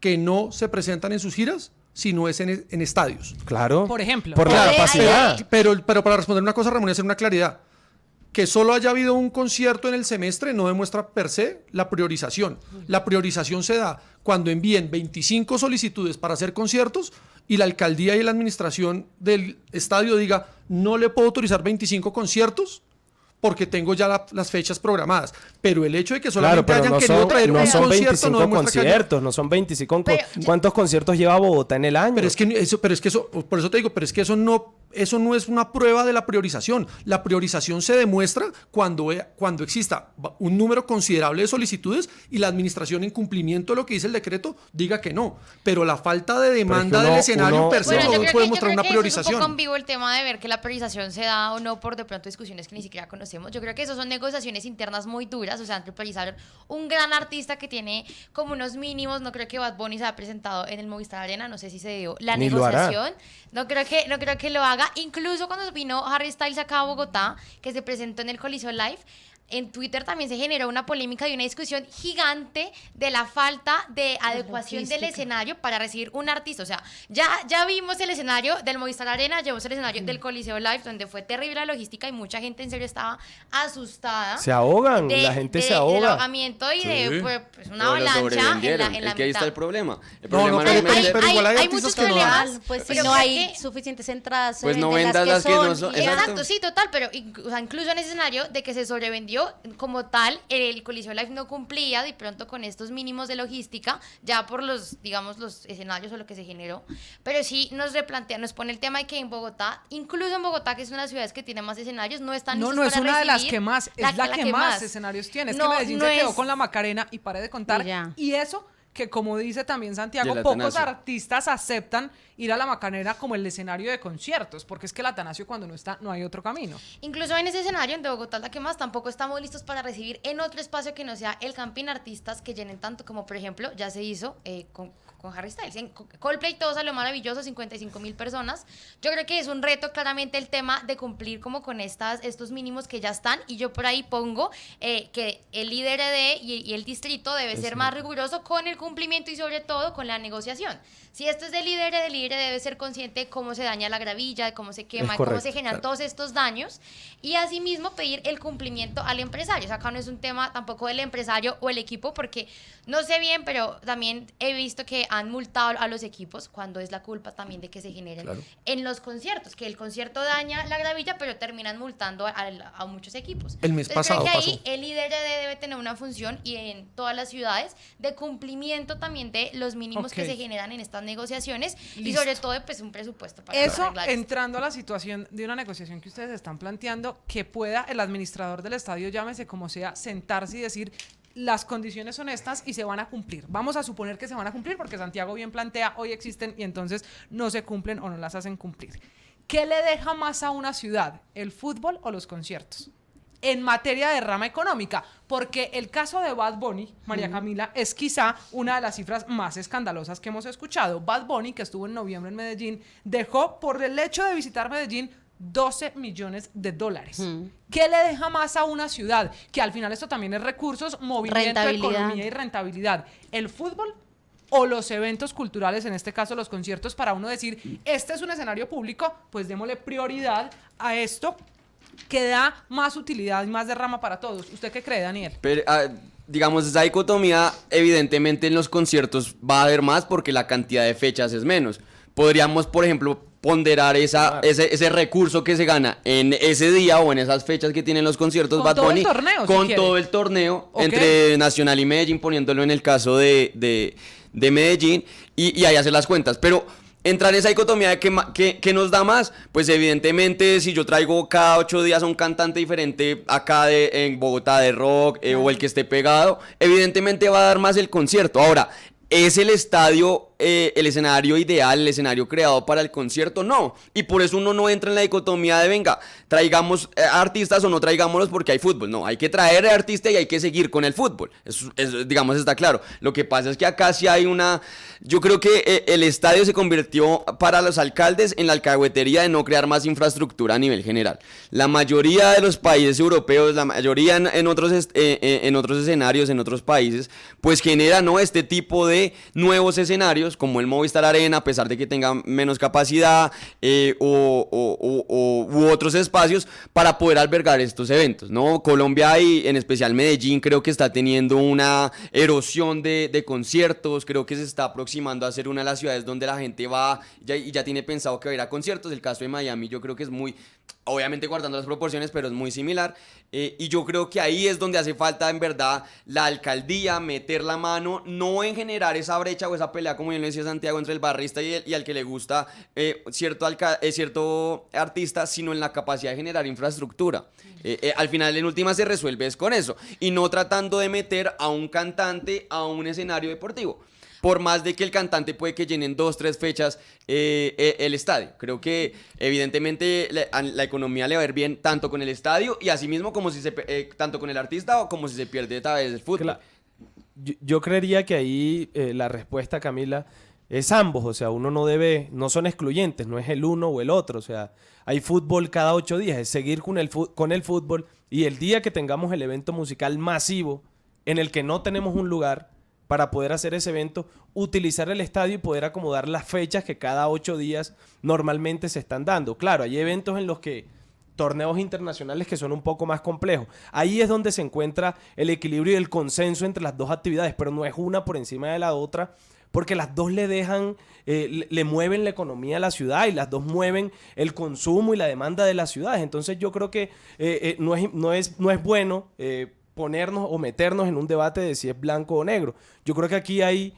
que no se presentan en sus giras si no es en estadios. Claro. Por ejemplo. Por la Ahí- capacidad. Pero para responder una cosa, Ramón, y hacer una claridad. Que solo haya habido un concierto en el semestre no demuestra per se la priorización. La priorización se da cuando envíen 25 solicitudes para hacer conciertos y la alcaldía y la administración del estadio diga no le puedo autorizar 25 conciertos porque tengo ya las fechas programadas. Pero el hecho de que Claro, solamente pero hayan no querido son, traer no un son concierto 25 no demuestra que haya- conciertos, no son 25. Pero- ¿Cuántos conciertos lleva Bogotá en el año? Pero es que eso, por eso te digo, pero es que eso no es una prueba de la priorización. La priorización se demuestra cuando exista un número considerable de solicitudes y la administración en cumplimiento de lo que dice el decreto diga que no. Pero la falta de demanda uno- del escenario uno- per se Bueno, no yo creo puede que, mostrar una eso es un priorización. poco ambiguo el tema de ver que la priorización se da o no por de pronto discusiones que ni siquiera conocemos. Yo creo que eso son negociaciones internas muy duras, o sea, entre priorizar un gran artista que tiene como unos mínimos. No creo que Bad Bunny se haya presentado en el Movistar Arena, no sé si se dio la Ni lo hará. negociación. No creo que lo haga. Incluso cuando vino Harry Styles acá a Bogotá, que se presentó en el Coliseo Live, en Twitter también se generó una polémica y una discusión gigante de la falta de adecuación del logística. escenario para recibir un artista. O sea, ya vimos el escenario del Movistar Arena, llevamos el escenario del Coliseo Live, donde fue terrible la logística y mucha gente en serio estaba asustada. Se ahogan, la gente se Del ahoga. ahogamiento y de Sí. pues, una Pero lo avalancha en sobrevendieron. la Es que ahí está mitad. el problema. El No, problema pero- no es meter- pero igual hay artistas muchos que no. problemas. Pues si pero no creo hay que- suficientes entradas, se Pues no venden vendas las que no son- y ya. exacto. Exacto, sí, total, pero o sea, incluso en ese escenario de que se sobrevendió como tal, el Coliseo Live no cumplía de pronto con estos mínimos de logística, ya por los, digamos, los escenarios o lo que se generó, pero sí nos replantea, nos pone el tema de que en Bogotá, incluso en Bogotá, que es una de las ciudades que tiene más escenarios, no están No, listos no es para una de las recibir que más, es la que más escenarios tiene. Es No, que Medellín no se quedó es- con la Macarena y pare de contar. Y ya. Y eso que como dice también Y Santiago, el pocos Atanasio. artistas aceptan ir a la Macarena como el escenario de conciertos, porque es que el Atanasio cuando no está, no hay otro camino. Incluso en ese escenario, en de Bogotá, la que más, tampoco estamos listos para recibir en otro espacio que no sea el Campín artistas que llenen tanto como, por ejemplo, ya se hizo con Harry Styles. En Coldplay todo salió maravilloso, 55.000 personas. Yo creo que es un reto claramente el tema de cumplir como con estos mínimos que ya están, y yo por ahí pongo que el IDRD y el distrito debe ser más riguroso con el cumplimiento y sobre todo con la negociación. Si esto es del líder debe ser consciente de cómo se daña la gravilla, de cómo se quema, de cómo se generan todos estos daños, y asimismo pedir el cumplimiento al empresario. O sea, acá no es un tema tampoco del empresario o el equipo, porque no sé bien, pero también he visto que han multado a los equipos cuando es la culpa también de que se generen en los conciertos, que el concierto daña la gravilla, pero terminan multando a muchos equipos. El mes Entonces, pasado creo que pasó. ahí el líder debe tener una función, y en todas las ciudades, de cumplimiento también de los mínimos que se generan en estas negociaciones. Y sobre todo pues un presupuesto para Eso, arreglar esto. entrando a la situación de una negociación que ustedes están planteando, que pueda el administrador del estadio, llámese como sea, sentarse y decir: las condiciones son estas y se van a cumplir. Vamos a suponer que se van a cumplir, porque Santiago bien plantea, hoy existen y entonces no se cumplen o no las hacen cumplir. ¿Qué le deja más a una ciudad, el fútbol o los conciertos? En materia de rama económica, porque el caso de Bad Bunny, María Camila, es quizá una de las cifras más escandalosas que hemos escuchado. Bad Bunny, que estuvo en noviembre en Medellín, dejó por el hecho de visitar Medellín $12 millones. ¿Qué le deja más a una ciudad? Que al final esto también es recursos, movimiento, economía y rentabilidad. ¿El fútbol o los eventos culturales, en este caso los conciertos, para uno decir, este es un escenario público, pues démosle prioridad a esto que da más utilidad y más derrama para todos? ¿Usted qué cree, Daniel? Pero, digamos, esa dicotomía evidentemente en los conciertos va a haber más porque la cantidad de fechas es menos. Podríamos, por ejemplo, ponderar ese recurso que se gana en ese día o en esas fechas que tienen los conciertos Con Bad todo Bunny, el torneo, con si todo quiere. el torneo, Ok. entre Nacional y Medellín, poniéndolo en el caso de Medellín, y ahí hacer las cuentas. Pero entrar en esa dicotomía de que nos da más, pues evidentemente si yo traigo cada 8 días a un cantante diferente acá en Bogotá de rock, o el que esté pegado, evidentemente va a dar más el concierto. Ahora, ¿es el estadio el escenario ideal, el escenario creado para el concierto? No, y por eso uno no entra en la dicotomía de venga, traigamos artistas o no traigámoslos porque hay fútbol. No, hay que traer al artista y hay que seguir con el fútbol. Eso, digamos, está claro. Lo que pasa es que acá sí hay yo creo que el estadio se convirtió para los alcaldes en la alcahuetería de no crear más infraestructura a nivel general. La mayoría de los países europeos, la mayoría en otros escenarios, en otros países, pues genera, ¿no?, este tipo de nuevos escenarios como el Movistar Arena, a pesar de que tenga menos capacidad, u otros espacios para poder albergar estos eventos, ¿no? Colombia y en especial Medellín creo que está teniendo una erosión de conciertos. Creo que se está aproximando a ser una de las ciudades donde la gente va y ya tiene pensado que va a ir a conciertos. El caso de Miami yo creo que es muy, obviamente guardando las proporciones, pero es muy similar, y yo creo que ahí es donde hace falta en verdad la alcaldía meter la mano, no en generar esa brecha o esa pelea, como bien lo decía Santiago, entre el barrista y al que le gusta cierto artista, sino en la capacidad de generar infraestructura. Al final, en última, se resuelve es con eso, y no tratando de meter a un cantante a un escenario deportivo. Por más de que el cantante puede que llenen 2, 3 fechas el estadio. Creo que evidentemente la economía le va a ir bien tanto con el estadio y asimismo como tanto con el artista o como si se pierde a través del fútbol. Claro. Yo creería que ahí la respuesta, Camila, es ambos. O sea, uno no son excluyentes, no es el uno o el otro. O sea, hay fútbol cada 8 días, es seguir con el fútbol, y el día que tengamos el evento musical masivo en el que no tenemos un lugar para poder hacer ese evento, utilizar el estadio y poder acomodar las fechas que cada 8 días normalmente se están dando. Claro, hay eventos en los que torneos internacionales que son un poco más complejos. Ahí es donde se encuentra el equilibrio y el consenso entre las dos actividades, pero no es una por encima de la otra, porque las dos le dejan, le mueven la economía a la ciudad y las dos mueven el consumo y la demanda de las ciudades. Entonces yo creo que no es bueno ponernos o meternos en un debate de si es blanco o negro. Yo creo que aquí hay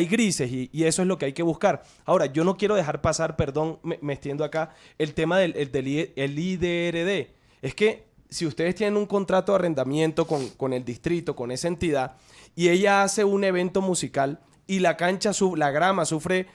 grises y eso es lo que hay que buscar. Ahora, yo no quiero dejar pasar, perdón, me extiendo acá, el tema del IDRD. Es que si ustedes tienen un contrato de arrendamiento con el distrito, con esa entidad, y ella hace un evento musical y la grama sufre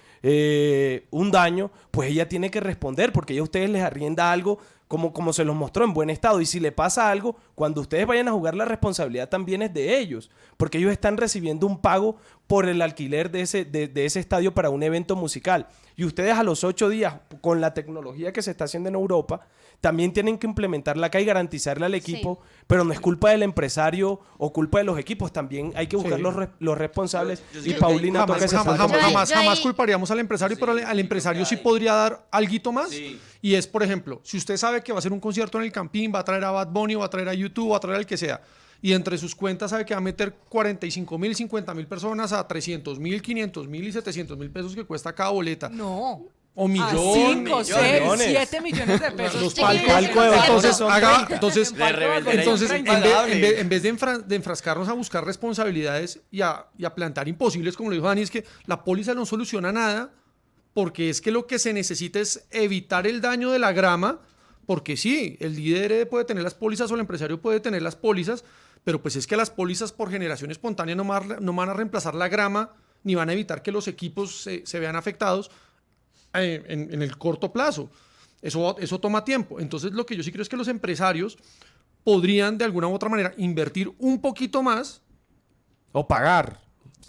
un daño, pues ella tiene que responder, porque ella a ustedes les arrienda algo como se los mostró, en buen estado. Y si le pasa algo, cuando ustedes vayan a jugar, la responsabilidad también es de ellos, porque ellos están recibiendo un pago por el alquiler de ese estadio para un evento musical. Y ustedes a los 8 días, con la tecnología que se está haciendo en Europa, también tienen que implementarla acá y garantizarle al equipo, pero no es culpa del empresario o culpa de los equipos, también hay que buscar los responsables. Y Paulina toca ese punto. Jamás culparíamos al empresario, pero al empresario sí podría dar alguito más. Sí. Y es, por ejemplo, si usted sabe que va a hacer un concierto en el Campín, va a traer a Bad Bunny, va a traer a YouTube, va a traer al que sea, y entre sus cuentas sabe que va a meter 45,000, 50,000 personas a 300,000, 500,000 y 700,000 pesos que cuesta cada boleta. No. O millones. 5, 6, 7 millones de pesos. Los entonces, en vez de enfrascarnos a buscar responsabilidades y a plantear imposibles, como lo dijo Dani, es que la póliza no soluciona nada, porque es que lo que se necesita es evitar el daño de la grama, porque sí, el líder puede tener las pólizas o el empresario puede tener las pólizas, pero pues es que las pólizas por generación espontánea no van a reemplazar la grama, ni van a evitar que los equipos se vean afectados en el corto plazo. Eso toma tiempo. Entonces lo que yo sí creo es que los empresarios podrían de alguna u otra manera invertir un poquito más. O pagar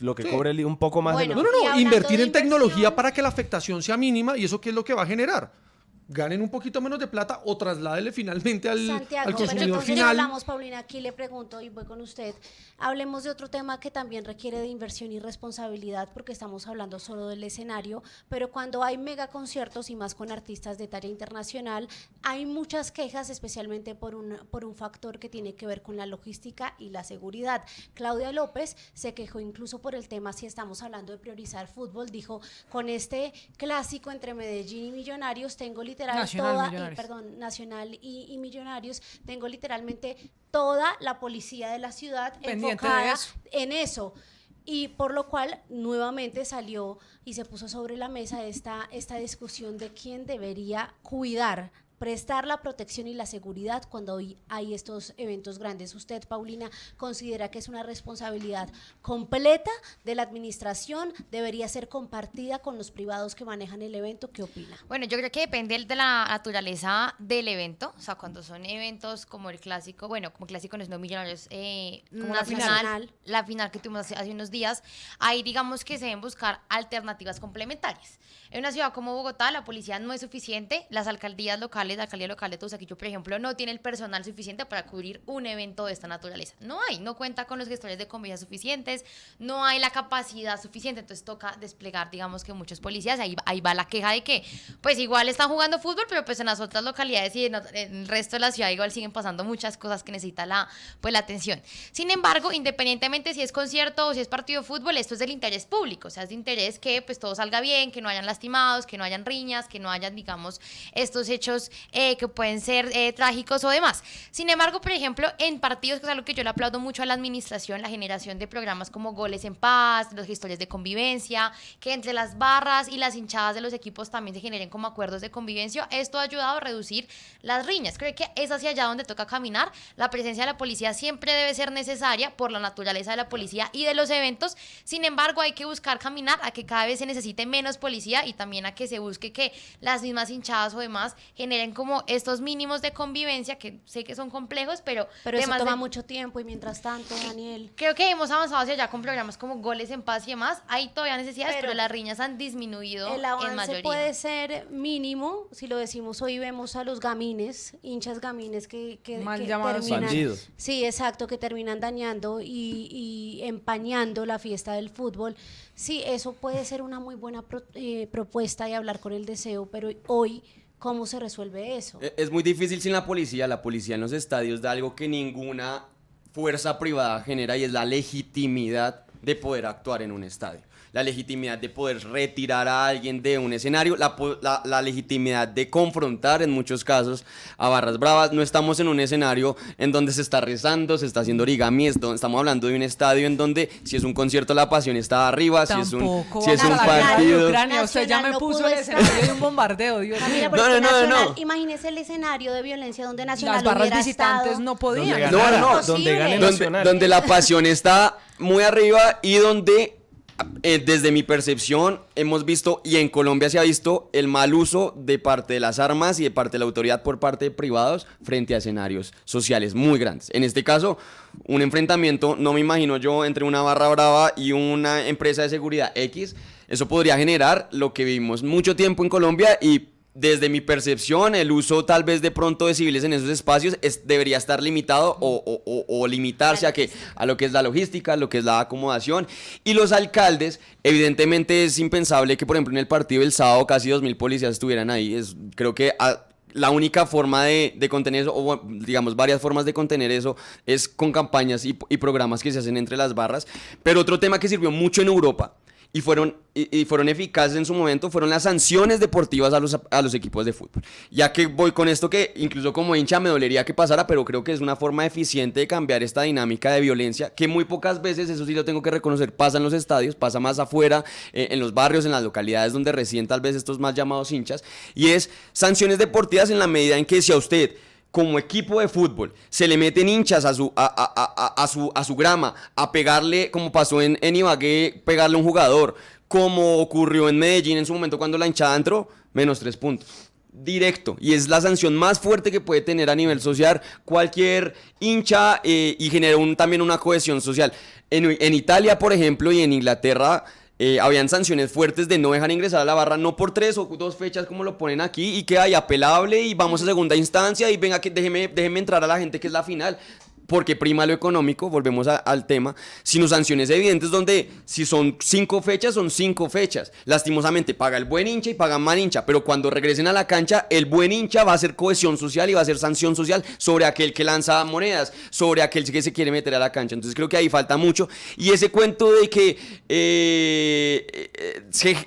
lo que cobre un poco más de lo que... No, invertir en tecnología para que la afectación sea mínima, y eso qué es lo que va a generar. Ganen un poquito menos de plata o trasládele finalmente al consumidor final. Hablamos, Paulina, aquí le pregunto y voy con usted. Hablemos de otro tema que también requiere de inversión y responsabilidad, porque estamos hablando solo del escenario, pero cuando hay mega conciertos y más con artistas de talla internacional, hay muchas quejas, especialmente por un factor que tiene que ver con la logística y la seguridad. Claudia López se quejó incluso por el tema, si estamos hablando de priorizar fútbol, dijo, con este clásico entre Medellín y Millonarios tengo Nacional y Millonarios, tengo literalmente toda la policía de la ciudad enfocada en eso. Y por lo cual nuevamente salió y se puso sobre la mesa esta discusión de quién debería prestar la protección y la seguridad cuando hoy hay estos eventos grandes. ¿Usted, Paulina, considera que es una responsabilidad completa de la administración? ¿Debería ser compartida con los privados que manejan el evento? ¿Qué opina? Bueno, yo creo que depende de la naturaleza del evento. O sea, cuando son eventos como el clásico, como clásico no es Millonarios, como la final que tuvimos hace unos días, ahí digamos que se deben buscar alternativas complementarias. En una ciudad como Bogotá, la policía no es suficiente, las alcaldías locales, la alcaldía local de Teusaquillo, por ejemplo, no tiene el personal suficiente para cubrir un evento de esta naturaleza. No cuenta con los gestores de convivencia suficientes, no hay la capacidad suficiente, entonces toca desplegar, digamos que muchos policías, ahí va la queja de que, pues igual están jugando fútbol, pero pues en las otras localidades y en el resto de la ciudad igual siguen pasando muchas cosas que necesita la atención. Sin embargo, independientemente si es concierto o si es partido de fútbol, esto es del interés público, o sea, es de interés que pues todo salga bien, que no hayan lastimados, que no hayan riñas, que no hayan, digamos, estos hechos que pueden ser trágicos o demás. Sin embargo, por ejemplo, en partidos, que es algo que yo le aplaudo mucho a la administración, la generación de programas como Goles en Paz, los gestores de convivencia, que entre las barras y las hinchadas de los equipos también se generen como acuerdos de convivencia. Esto ha ayudado a reducir las riñas. Creo que es hacia allá donde toca caminar. La presencia de la policía siempre debe ser necesaria por la naturaleza de la policía y de los eventos. Sin embargo, hay que buscar caminar a que cada vez se necesite menos policía y también a que se busque que las mismas hinchadas o demás generen como estos mínimos de convivencia, que sé que son complejos, pero eso toma mucho tiempo. Y mientras tanto, Daniel, creo que hemos avanzado hacia allá con programas como Goles en Paz y demás. Hay todavía necesidades, pero las riñas han disminuido en mayoría. El avance puede ser mínimo, si lo decimos hoy, vemos a los gamines, hinchas gamines que mal llamados bandidos. Sí, exacto, que terminan dañando y empañando la fiesta del fútbol. Sí, eso puede ser una muy buena propuesta y hablar con el deseo, pero hoy, ¿cómo se resuelve eso? Es muy difícil sin la policía. La policía en los estadios da algo que ninguna fuerza privada genera, y es la legitimidad de poder actuar en un estadio. La legitimidad de poder retirar a alguien de un escenario, la legitimidad de confrontar en muchos casos a barras bravas. No estamos en un escenario en donde se está rezando, se está haciendo origami, estamos hablando de un estadio en donde si es un concierto la pasión está arriba, si es un partido... Ucrania, usted ya me puso el escenario de un bombardeo, Dios mío. No. Imagínese el escenario de violencia donde Nacional las barras hubiera visitantes estado. no podían. Donde gane Nacional. Donde la pasión está muy arriba y donde desde mi percepción, hemos visto, y en Colombia se ha visto, el mal uso de parte de las armas y de parte de la autoridad por parte de privados frente a escenarios sociales muy grandes. En este caso, un enfrentamiento, no me imagino yo, entre una barra brava y una empresa de seguridad X, eso podría generar lo que vivimos mucho tiempo en Colombia y desde mi percepción, el uso tal vez de pronto de civiles en esos espacios debería estar limitado o limitarse a lo que es la logística, a lo que es la acomodación. Y los alcaldes, evidentemente es impensable que, por ejemplo, en el partido del sábado casi 2.000 policías estuvieran ahí. Creo que la única forma de contener eso, o digamos varias formas de contener eso, es con campañas y programas que se hacen entre las barras. Pero otro tema que sirvió mucho en Europa, y fueron eficaces en su momento, fueron las sanciones deportivas a los equipos de fútbol. Ya que voy con esto que incluso como hincha me dolería que pasara, pero creo que es una forma eficiente de cambiar esta dinámica de violencia, que muy pocas veces, eso sí lo tengo que reconocer, pasa en los estadios, pasa más afuera, en los barrios, en las localidades donde residen tal vez estos más llamados hinchas, y es sanciones deportivas en la medida en que si a usted como equipo de fútbol se le meten hinchas a su grama, a pegarle, como pasó en Ibagué, pegarle a un jugador, como ocurrió en Medellín en su momento cuando la hinchada entró, -3 puntos. Directo, y es la sanción más fuerte que puede tener a nivel social cualquier hincha y genera también una cohesión social. En Italia, por ejemplo, y en Inglaterra, habían sanciones fuertes de no dejar ingresar a la barra, no por 3 o 2 fechas como lo ponen aquí, y que hay apelable y vamos a segunda instancia y venga, que déjeme entrar a la gente que es la final. Porque prima lo económico, volvemos al tema, sino sanciones evidentes donde si son 5 fechas, son 5 fechas. Lastimosamente paga el buen hincha y paga mal hincha, pero cuando regresen a la cancha, el buen hincha va a hacer cohesión social y va a hacer sanción social sobre aquel que lanza monedas, sobre aquel que se quiere meter a la cancha. Entonces creo que ahí falta mucho. Y ese cuento de que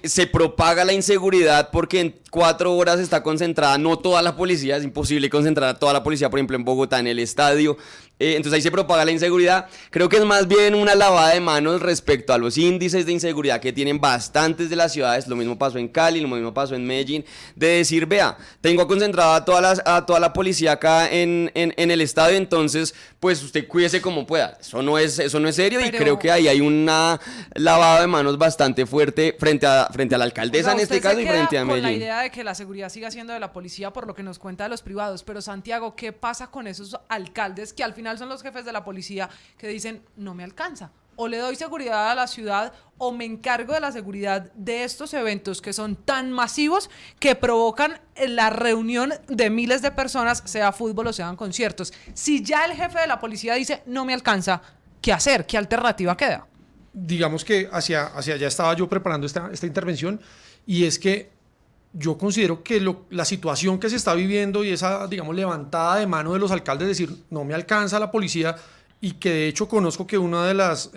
se propaga la inseguridad porque en 4 horas está concentrada no toda la policía, es imposible concentrar a toda la policía, por ejemplo en Bogotá, en el estadio. Entonces ahí se propaga la inseguridad. Creo que es más bien una lavada de manos respecto a los índices de inseguridad que tienen bastantes de las ciudades. Lo mismo pasó en Cali, lo mismo pasó en Medellín, de decir, vea, tengo concentrada a toda la policía acá en el estadio, entonces pues usted cuídese como pueda. Eso no es serio. Pero, y creo que ahí hay una lavada de manos bastante fuerte frente a la alcaldesa, o sea, en este caso, y frente a Medellín. Con la idea de que la seguridad siga siendo de la policía por lo que nos cuenta de los privados, pero Santiago, ¿qué pasa con esos alcaldes que al final son los jefes de la policía que dicen no me alcanza? O le doy seguridad a la ciudad o me encargo de la seguridad de estos eventos que son tan masivos que provocan la reunión de miles de personas, sea fútbol o sean conciertos. Si ya el jefe de la policía dice no me alcanza, ¿qué hacer? ¿Qué alternativa queda? Digamos que hacia allá estaba yo preparando esta intervención, y es que yo considero que la situación que se está viviendo y esa, digamos, levantada de mano de los alcaldes, decir, no me alcanza la policía, y que de hecho conozco que una de las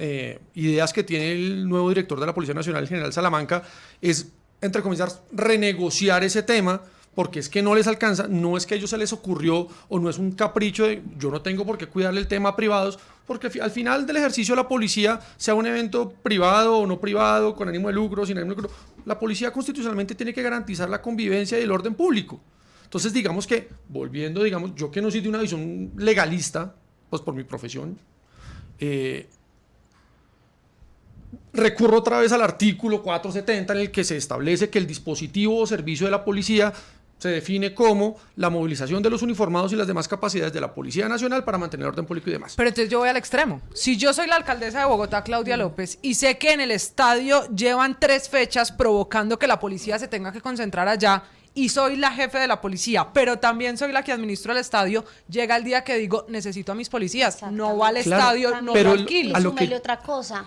ideas que tiene el nuevo director de la Policía Nacional, el general Salamanca, es, entre comillas, renegociar ese tema, porque es que no les alcanza, no es que a ellos se les ocurrió o no es un capricho de yo no tengo por qué cuidarle el tema a privados, porque al final del ejercicio de la policía, sea un evento privado o no privado, con ánimo de lucro, sin ánimo de lucro, la policía constitucionalmente tiene que garantizar la convivencia y el orden público. Entonces, digamos que, volviendo, digamos, yo que no soy de una visión legalista, pues por mi profesión, recurro otra vez al artículo 470 en el que se establece que el dispositivo o servicio de la policía se define como la movilización de los uniformados y las demás capacidades de la Policía Nacional para mantener orden público y demás. Pero entonces yo voy al extremo. Si yo soy la alcaldesa de Bogotá, Claudia López, y sé que en el estadio llevan 3 fechas provocando que la policía se tenga que concentrar allá, y soy la jefe de la policía, pero también soy la que administra el estadio, llega el día que digo, necesito a mis policías, no va al estadio, no lo alquilo. Y súmele otra cosa,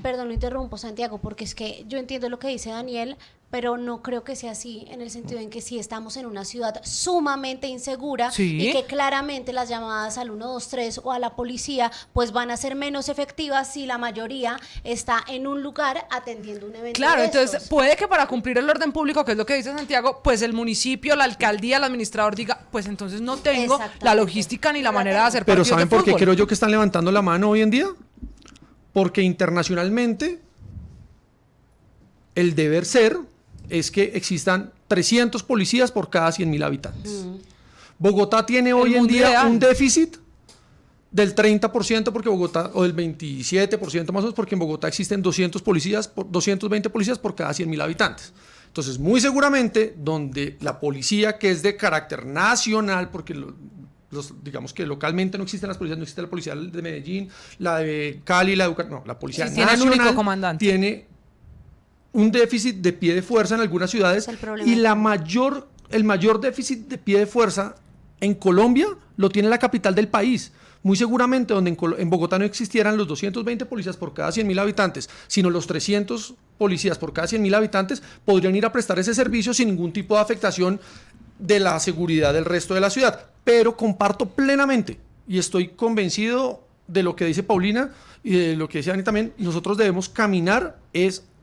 perdón, lo interrumpo, Santiago, porque es que yo entiendo lo que dice Daniel, pero no creo que sea así, en el sentido en que si estamos en una ciudad sumamente insegura, y que claramente las llamadas al 123 o a la policía pues van a ser menos efectivas si la mayoría está en un lugar atendiendo un evento. Claro, de entonces estos. puede que para cumplir el orden público, que es lo que dice Santiago, pues el municipio, la alcaldía, el administrador diga, pues entonces no tengo la logística ni la manera de hacer Pero partidos ¿saben de por qué fútbol? creo yo que están levantando la mano hoy en día? Porque internacionalmente el deber ser es que existan 300 policías por cada 100.000 habitantes. Bogotá tiene hoy en día un déficit del 30% porque Bogotá, o del 27% más o menos, porque en Bogotá existen 220 policías por cada 100.000 habitantes. Entonces, muy seguramente, donde la policía, que es de carácter nacional, porque digamos que localmente no existen las policías, no existe la policía de Medellín, la de Cali, la de Bucaramanga, no, la policía Sí, tiene un nacional único comandante. tiene un déficit de pie de fuerza en algunas ciudades, Es el problema. y el mayor déficit de pie de fuerza en Colombia lo tiene la capital del país. Muy seguramente donde en Bogotá no existieran los 220 policías por cada 100.000 habitantes, sino los 300 policías por cada 100.000 habitantes, podrían ir a prestar ese servicio sin ningún tipo de afectación de la seguridad del resto de la ciudad. Pero comparto plenamente y estoy convencido de lo que dice Paulina y de lo que dice Dani también, nosotros debemos caminar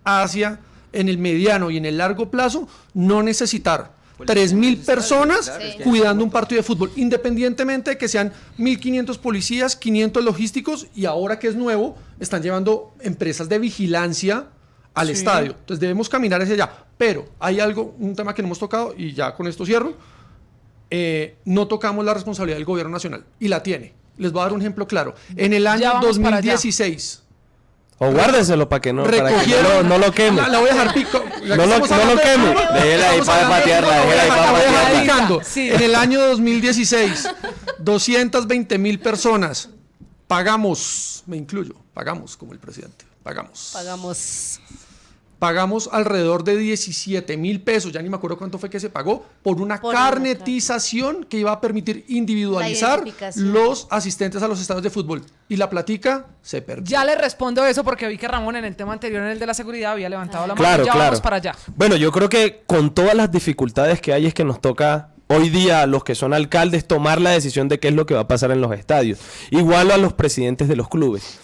hacia, en el mediano y en el largo plazo, no necesitar 3.000 personas cuidando un partido de fútbol, independientemente de que sean 1.500 policías, 500 logísticos, y ahora que es nuevo, están llevando empresas de vigilancia al estadio. Entonces debemos caminar hacia allá. Pero hay un tema que no hemos tocado, y ya con esto cierro. No tocamos la responsabilidad del gobierno nacional, y la tiene. Les voy a dar un ejemplo claro. En el año vamos para allá. 2016... O guárdeselo para que no recogieron, no lo queme. La voy a dejar pico. No lo queme. Déjela ahí para patearla, déjela ahí para La voy a dejar patearla. picando. Sí. En el año 2016, 220.000 personas pagamos, me incluyo, pagamos como el presidente, pagamos alrededor de 17.000 pesos, ya ni me acuerdo cuánto fue que se pagó, por una carnetización que iba a permitir individualizar La identificación. los asistentes a los estadios de fútbol. Y la platica se perdió. Ya le respondo eso porque vi que Ramón en el tema anterior, en el de la seguridad, había levantado la mano. Claro, Ya claro. vamos para allá. Bueno, yo creo que con todas las dificultades que hay es que nos toca hoy día a los que son alcaldes tomar la decisión de qué es lo que va a pasar en los estadios. Igual a los presidentes de los clubes.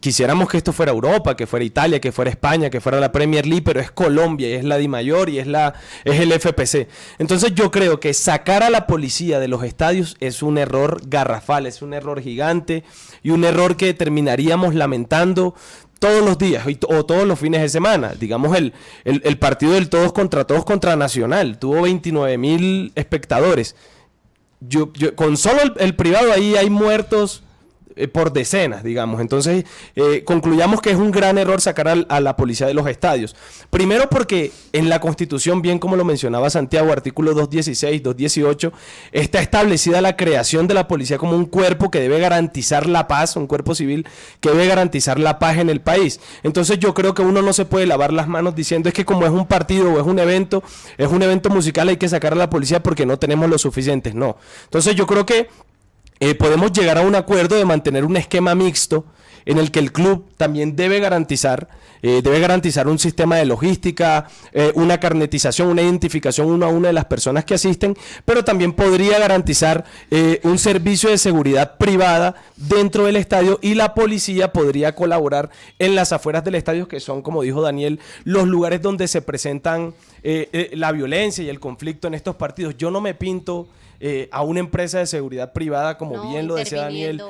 Quisiéramos que esto fuera Europa, que fuera Italia, que fuera España, que fuera la Premier League, pero es Colombia y es la DIMAYOR y es el FPC. Entonces yo creo que sacar a la policía de los estadios es un error garrafal, es un error gigante y un error que terminaríamos lamentando todos los días o todos los fines de semana. Digamos, el partido del todos contra Nacional tuvo 29.000 espectadores. Con solo el privado ahí hay muertos por decenas, digamos. Entonces, concluyamos que es un gran error sacar a la policía de los estadios. Primero porque en la Constitución, bien como lo mencionaba Santiago, artículo 216, 218, está establecida la creación de la policía como un cuerpo que debe garantizar la paz, un cuerpo civil que debe garantizar la paz en el país. Entonces yo creo que uno no se puede lavar las manos diciendo es que como es un partido o es un evento musical, hay que sacar a la policía porque no tenemos lo suficientes. No. Entonces yo creo que podemos llegar a un acuerdo de mantener un esquema mixto en el que el club también debe garantizar un sistema de logística, una carnetización, una identificación uno a uno de las personas que asisten, pero también podría garantizar un servicio de seguridad privada dentro del estadio y la policía podría colaborar en las afueras del estadio, que son, como dijo Daniel, los lugares donde se presentan la violencia y el conflicto en estos partidos. Yo no me pinto a una empresa de seguridad privada, como bien lo decía Daniel,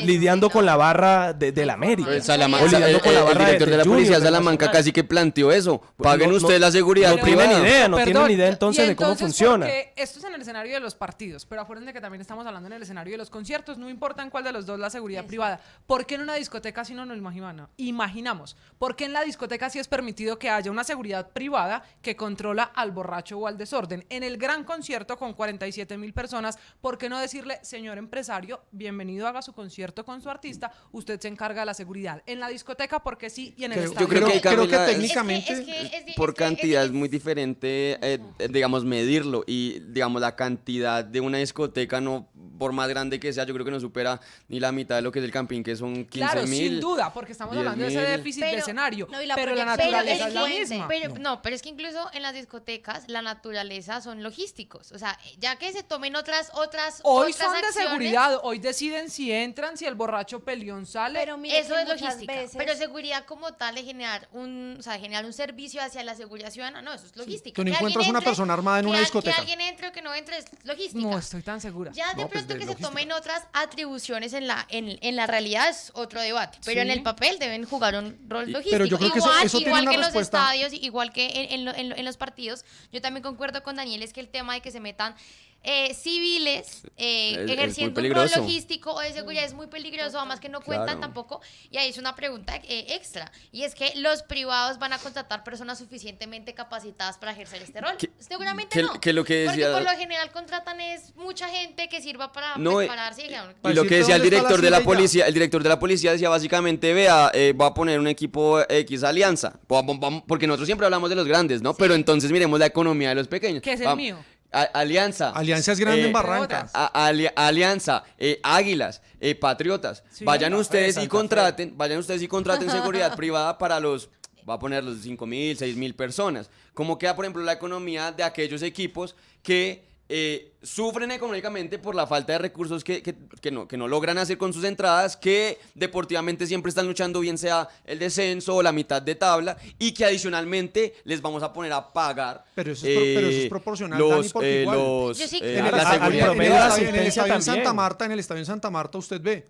lidiando con la barra de la América. El director de la policía de Salamanca casi que planteó eso. Paguen ustedes la seguridad no tienen privada. idea, no tienen idea entonces de cómo funciona. Porque esto es en el escenario de los partidos, pero acuérdense que también estamos hablando en el escenario de los conciertos, no importa en cuál de los dos la seguridad privada. ¿Por qué en una discoteca si no nos imaginamos? ¿Por qué en la discoteca sí es permitido que haya una seguridad privada que controla al borracho o al desorden? En el gran concierto con 47.000 personas, ¿por qué no decirle, señor empresario, bienvenido, haga su concierto con su artista, usted se encarga de la seguridad? En la discoteca, porque sí, y en el estadio. Yo creo que, Camila, técnicamente por cantidad es muy diferente, digamos, medirlo. Y, digamos, la cantidad de una discoteca, no, por más grande que sea, yo creo que no supera ni la mitad de lo que es el Campín, que son 15.000. Claro, sin duda, porque estamos hablando de ese déficit de escenario. Pero la naturaleza es la misma. Pero es que incluso en las discotecas, la naturaleza son logísticos. O sea, ya que se tomen otras hoy son de acciones, seguridad, hoy deciden si entran, si el borracho peleón sale. Pero mire eso que es muchas logística. veces- Pero seguridad como tal de generar un servicio hacia la seguridad ciudadana, no, eso es logística. tú no Que encuentras alguien una entre, persona armada en una discoteca. Que alguien entre o que no entre es logística. No estoy tan segura. Ya de No, pues, pronto de que logística. se tomen otras atribuciones en la realidad es otro debate. Pero Sí. en el papel deben jugar un rol logístico. pero yo creo que eso tiene igual una que en los respuesta. estadios, igual que en los partidos. Yo también concuerdo con Daniel, es que el tema de que se metan civiles muy ejerciendo un rol peligroso. logístico o de seguridad es muy peligroso, además que no cuentan Claro. tampoco. Y ahí es una pregunta extra, y es que los privados van a contratar personas suficientemente capacitadas para ejercer este rol. Seguramente no. que lo que decía- Porque por lo general contratan es mucha gente que sirva para No, prepararse. digamos. Y lo que decía el director de la policía, decía básicamente, vea, va a poner un equipo X alianza, porque nosotros siempre hablamos de los grandes, ¿no? Pero entonces miremos la economía de los pequeños. Que es el mío. Alianza. Alianza es grande en Barranca. Alianza, Águilas, Patriotas. Sí, vayan Santa ustedes y contraten seguridad privada para va a poner los 5.000, 6.000 personas. ¿Cómo queda, por ejemplo, la economía de aquellos equipos que sufren económicamente por la falta de recursos que no logran hacer con sus entradas, que deportivamente siempre están luchando, bien sea el descenso o la mitad de tabla, y que adicionalmente les vamos a poner a pagar? Pero eso es proporcional, Dani, porque igual. Yo sí creo. En el la estadio- seguridad en el de la estadio- en el asistencia estadio en también. Santa Marta usted ve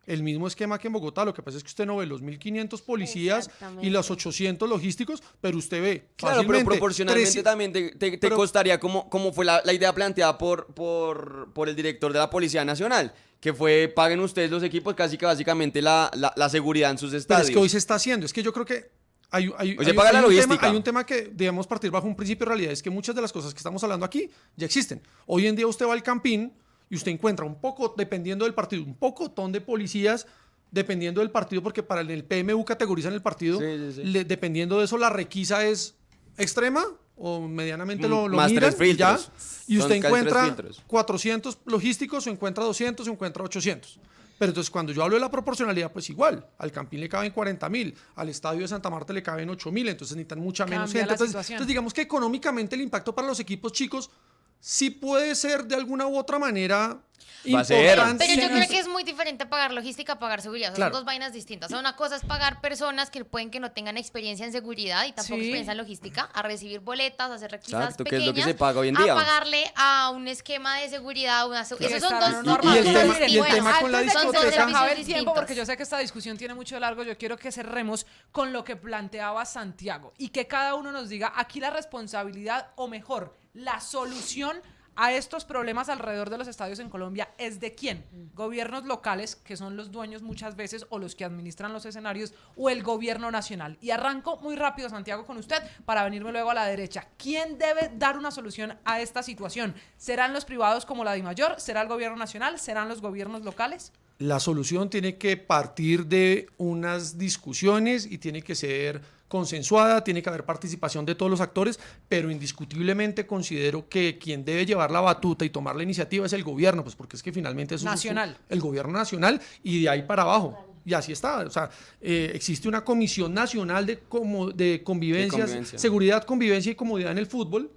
el mismo esquema que en Bogotá. Lo que pasa es que usted no ve los 1.500 policías Exactamente. y los 800 logísticos, pero usted ve Claro, pero fácilmente proporcionalmente 300. también te pero- costaría como fue la idea planteada por el director de la Policía Nacional, que fue paguen ustedes los equipos casi que básicamente la seguridad en sus Pero estadios. es que hoy se está haciendo. Es que yo creo que Hoy se paga la logística. hay un tema que debemos partir bajo un principio de realidad. Es que muchas de las cosas que estamos hablando aquí ya existen. Hoy en día usted va al Campín y usted encuentra un poco, dependiendo del partido, un pocotón de policías, dependiendo del partido, porque para el PMU categorizan el partido, Sí, sí. dependiendo de eso la requisa es extrema o medianamente lo Más miran 3 y ya, filtros. y Son usted casi 3 encuentra filtros. 400 logísticos, o encuentra 200, o encuentra 800. Pero entonces cuando yo hablo de la proporcionalidad, pues igual, al Campín le caben 40.000, al estadio de Santa Marta le caben 8.000, entonces necesitan mucha menos Cambia gente. la Entonces, situación. entonces digamos que económicamente el impacto para los equipos chicos sí puede ser de alguna u otra manera Va a ser. importante. Pero yo Sí, creo que es muy diferente pagar logística a pagar seguridad. O sea, Claro. son dos vainas distintas. O sea, una cosa es pagar personas que pueden que no tengan experiencia en seguridad y tampoco Sí. experiencia en logística, a recibir boletas, a hacer requisas Exacto, que pequeñas, es lo que se paga hoy en día. a pagarle a un esquema de seguridad. Esos son está dos dando normas. Y el tema- Miren, y el tema con la antes de que discoteca- se nos acabe el Servicios tiempo, porque distintos. yo sé que esta discusión tiene mucho de largo, yo quiero que cerremos con lo que planteaba Santiago y que cada uno nos diga aquí la responsabilidad, o mejor, la solución a estos problemas alrededor de los estadios en Colombia es de quién. Gobiernos locales, que son los dueños muchas veces o los que administran los escenarios, o el gobierno nacional. Y arranco muy rápido, Santiago, con usted para venirme luego a la derecha. ¿Quién debe dar una solución a esta situación? ¿Serán los privados como la DIMAYOR? ¿Será el gobierno nacional? ¿Serán los gobiernos locales? La solución tiene que partir de unas discusiones y tiene que ser consensuada, tiene que haber participación de todos los actores, pero indiscutiblemente considero que quien debe llevar la batuta y tomar la iniciativa es el gobierno, pues porque es que finalmente es Nacional. el gobierno nacional y de ahí para abajo. Y así está. O sea, existe una comisión nacional de convivencia, convivencia. seguridad, convivencia y comodidad en el fútbol.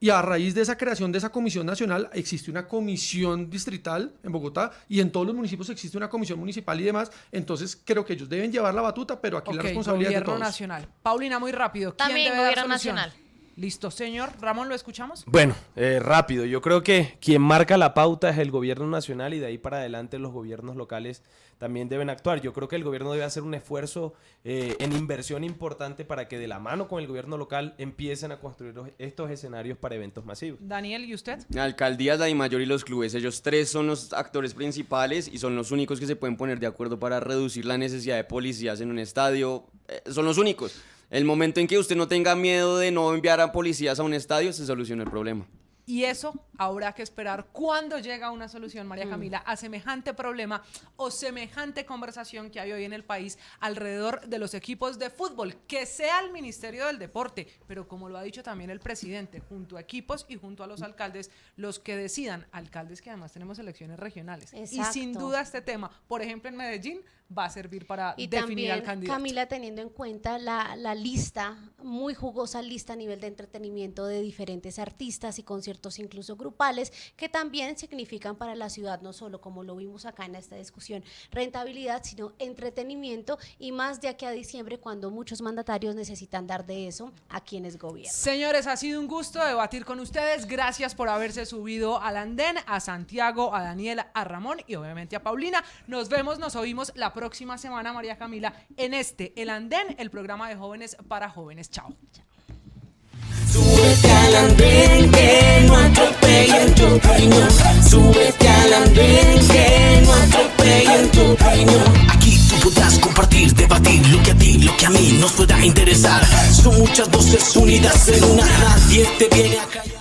Y a raíz de esa creación de esa comisión nacional existe una comisión distrital en Bogotá y en todos los municipios existe una comisión municipal y demás. Entonces creo que ellos deben llevar la batuta, pero aquí la Ok, responsabilidad es de gobierno todos. nacional. Paulina, muy rápido. ¿Quién También debe dar gobierno solución? nacional. Listo, señor. Ramón, ¿lo escuchamos? Bueno, rápido. Yo creo que quien marca la pauta es el gobierno nacional y de ahí para adelante los gobiernos locales también deben actuar. Yo creo que el gobierno debe hacer un esfuerzo en inversión importante para que de la mano con el gobierno local empiecen a construir estos escenarios para eventos masivos. Daniel, ¿y usted? Alcaldías, la DIMAYOR y los clubes, ellos tres son los actores principales y son los únicos que se pueden poner de acuerdo para reducir la necesidad de policías en un estadio. Son los únicos. El momento en que usted no tenga miedo de no enviar a policías a un estadio, se soluciona el problema. Y eso habrá que esperar cuando llega una solución, María Camila, a semejante problema o semejante conversación que hay hoy en el país alrededor de los equipos de fútbol, que sea el Ministerio del Deporte, pero como lo ha dicho también el presidente, junto a equipos y junto a los alcaldes, los que decidan, alcaldes que además tenemos elecciones regionales. Y sin Exacto. duda este tema, por ejemplo en Medellín, va a servir para Y definir al también, candidato. Camila, teniendo en cuenta la lista, muy jugosa lista a nivel de entretenimiento de diferentes artistas y conciertos incluso grupales, que también significan para la ciudad, no solo como lo vimos acá en esta discusión, rentabilidad, sino entretenimiento, y más de aquí a diciembre, cuando muchos mandatarios necesitan dar de eso a quienes gobiernan. Señores, ha sido un gusto debatir con ustedes. Gracias por haberse subido al andén, a Santiago, a Daniela, a Ramón y obviamente a Paulina. Nos vemos, nos oímos la próxima semana, María Camila, en El Andén, el programa de jóvenes para jóvenes. Chao. Súbete al al andén, que no atropellen tu opinión. Súbete al andén, que no atropellen tu opinión. Aquí tú podrás compartir, debatir lo que a ti, lo que a mí nos pueda interesar. Son muchas voces unidas en una, nadie te viene a callar.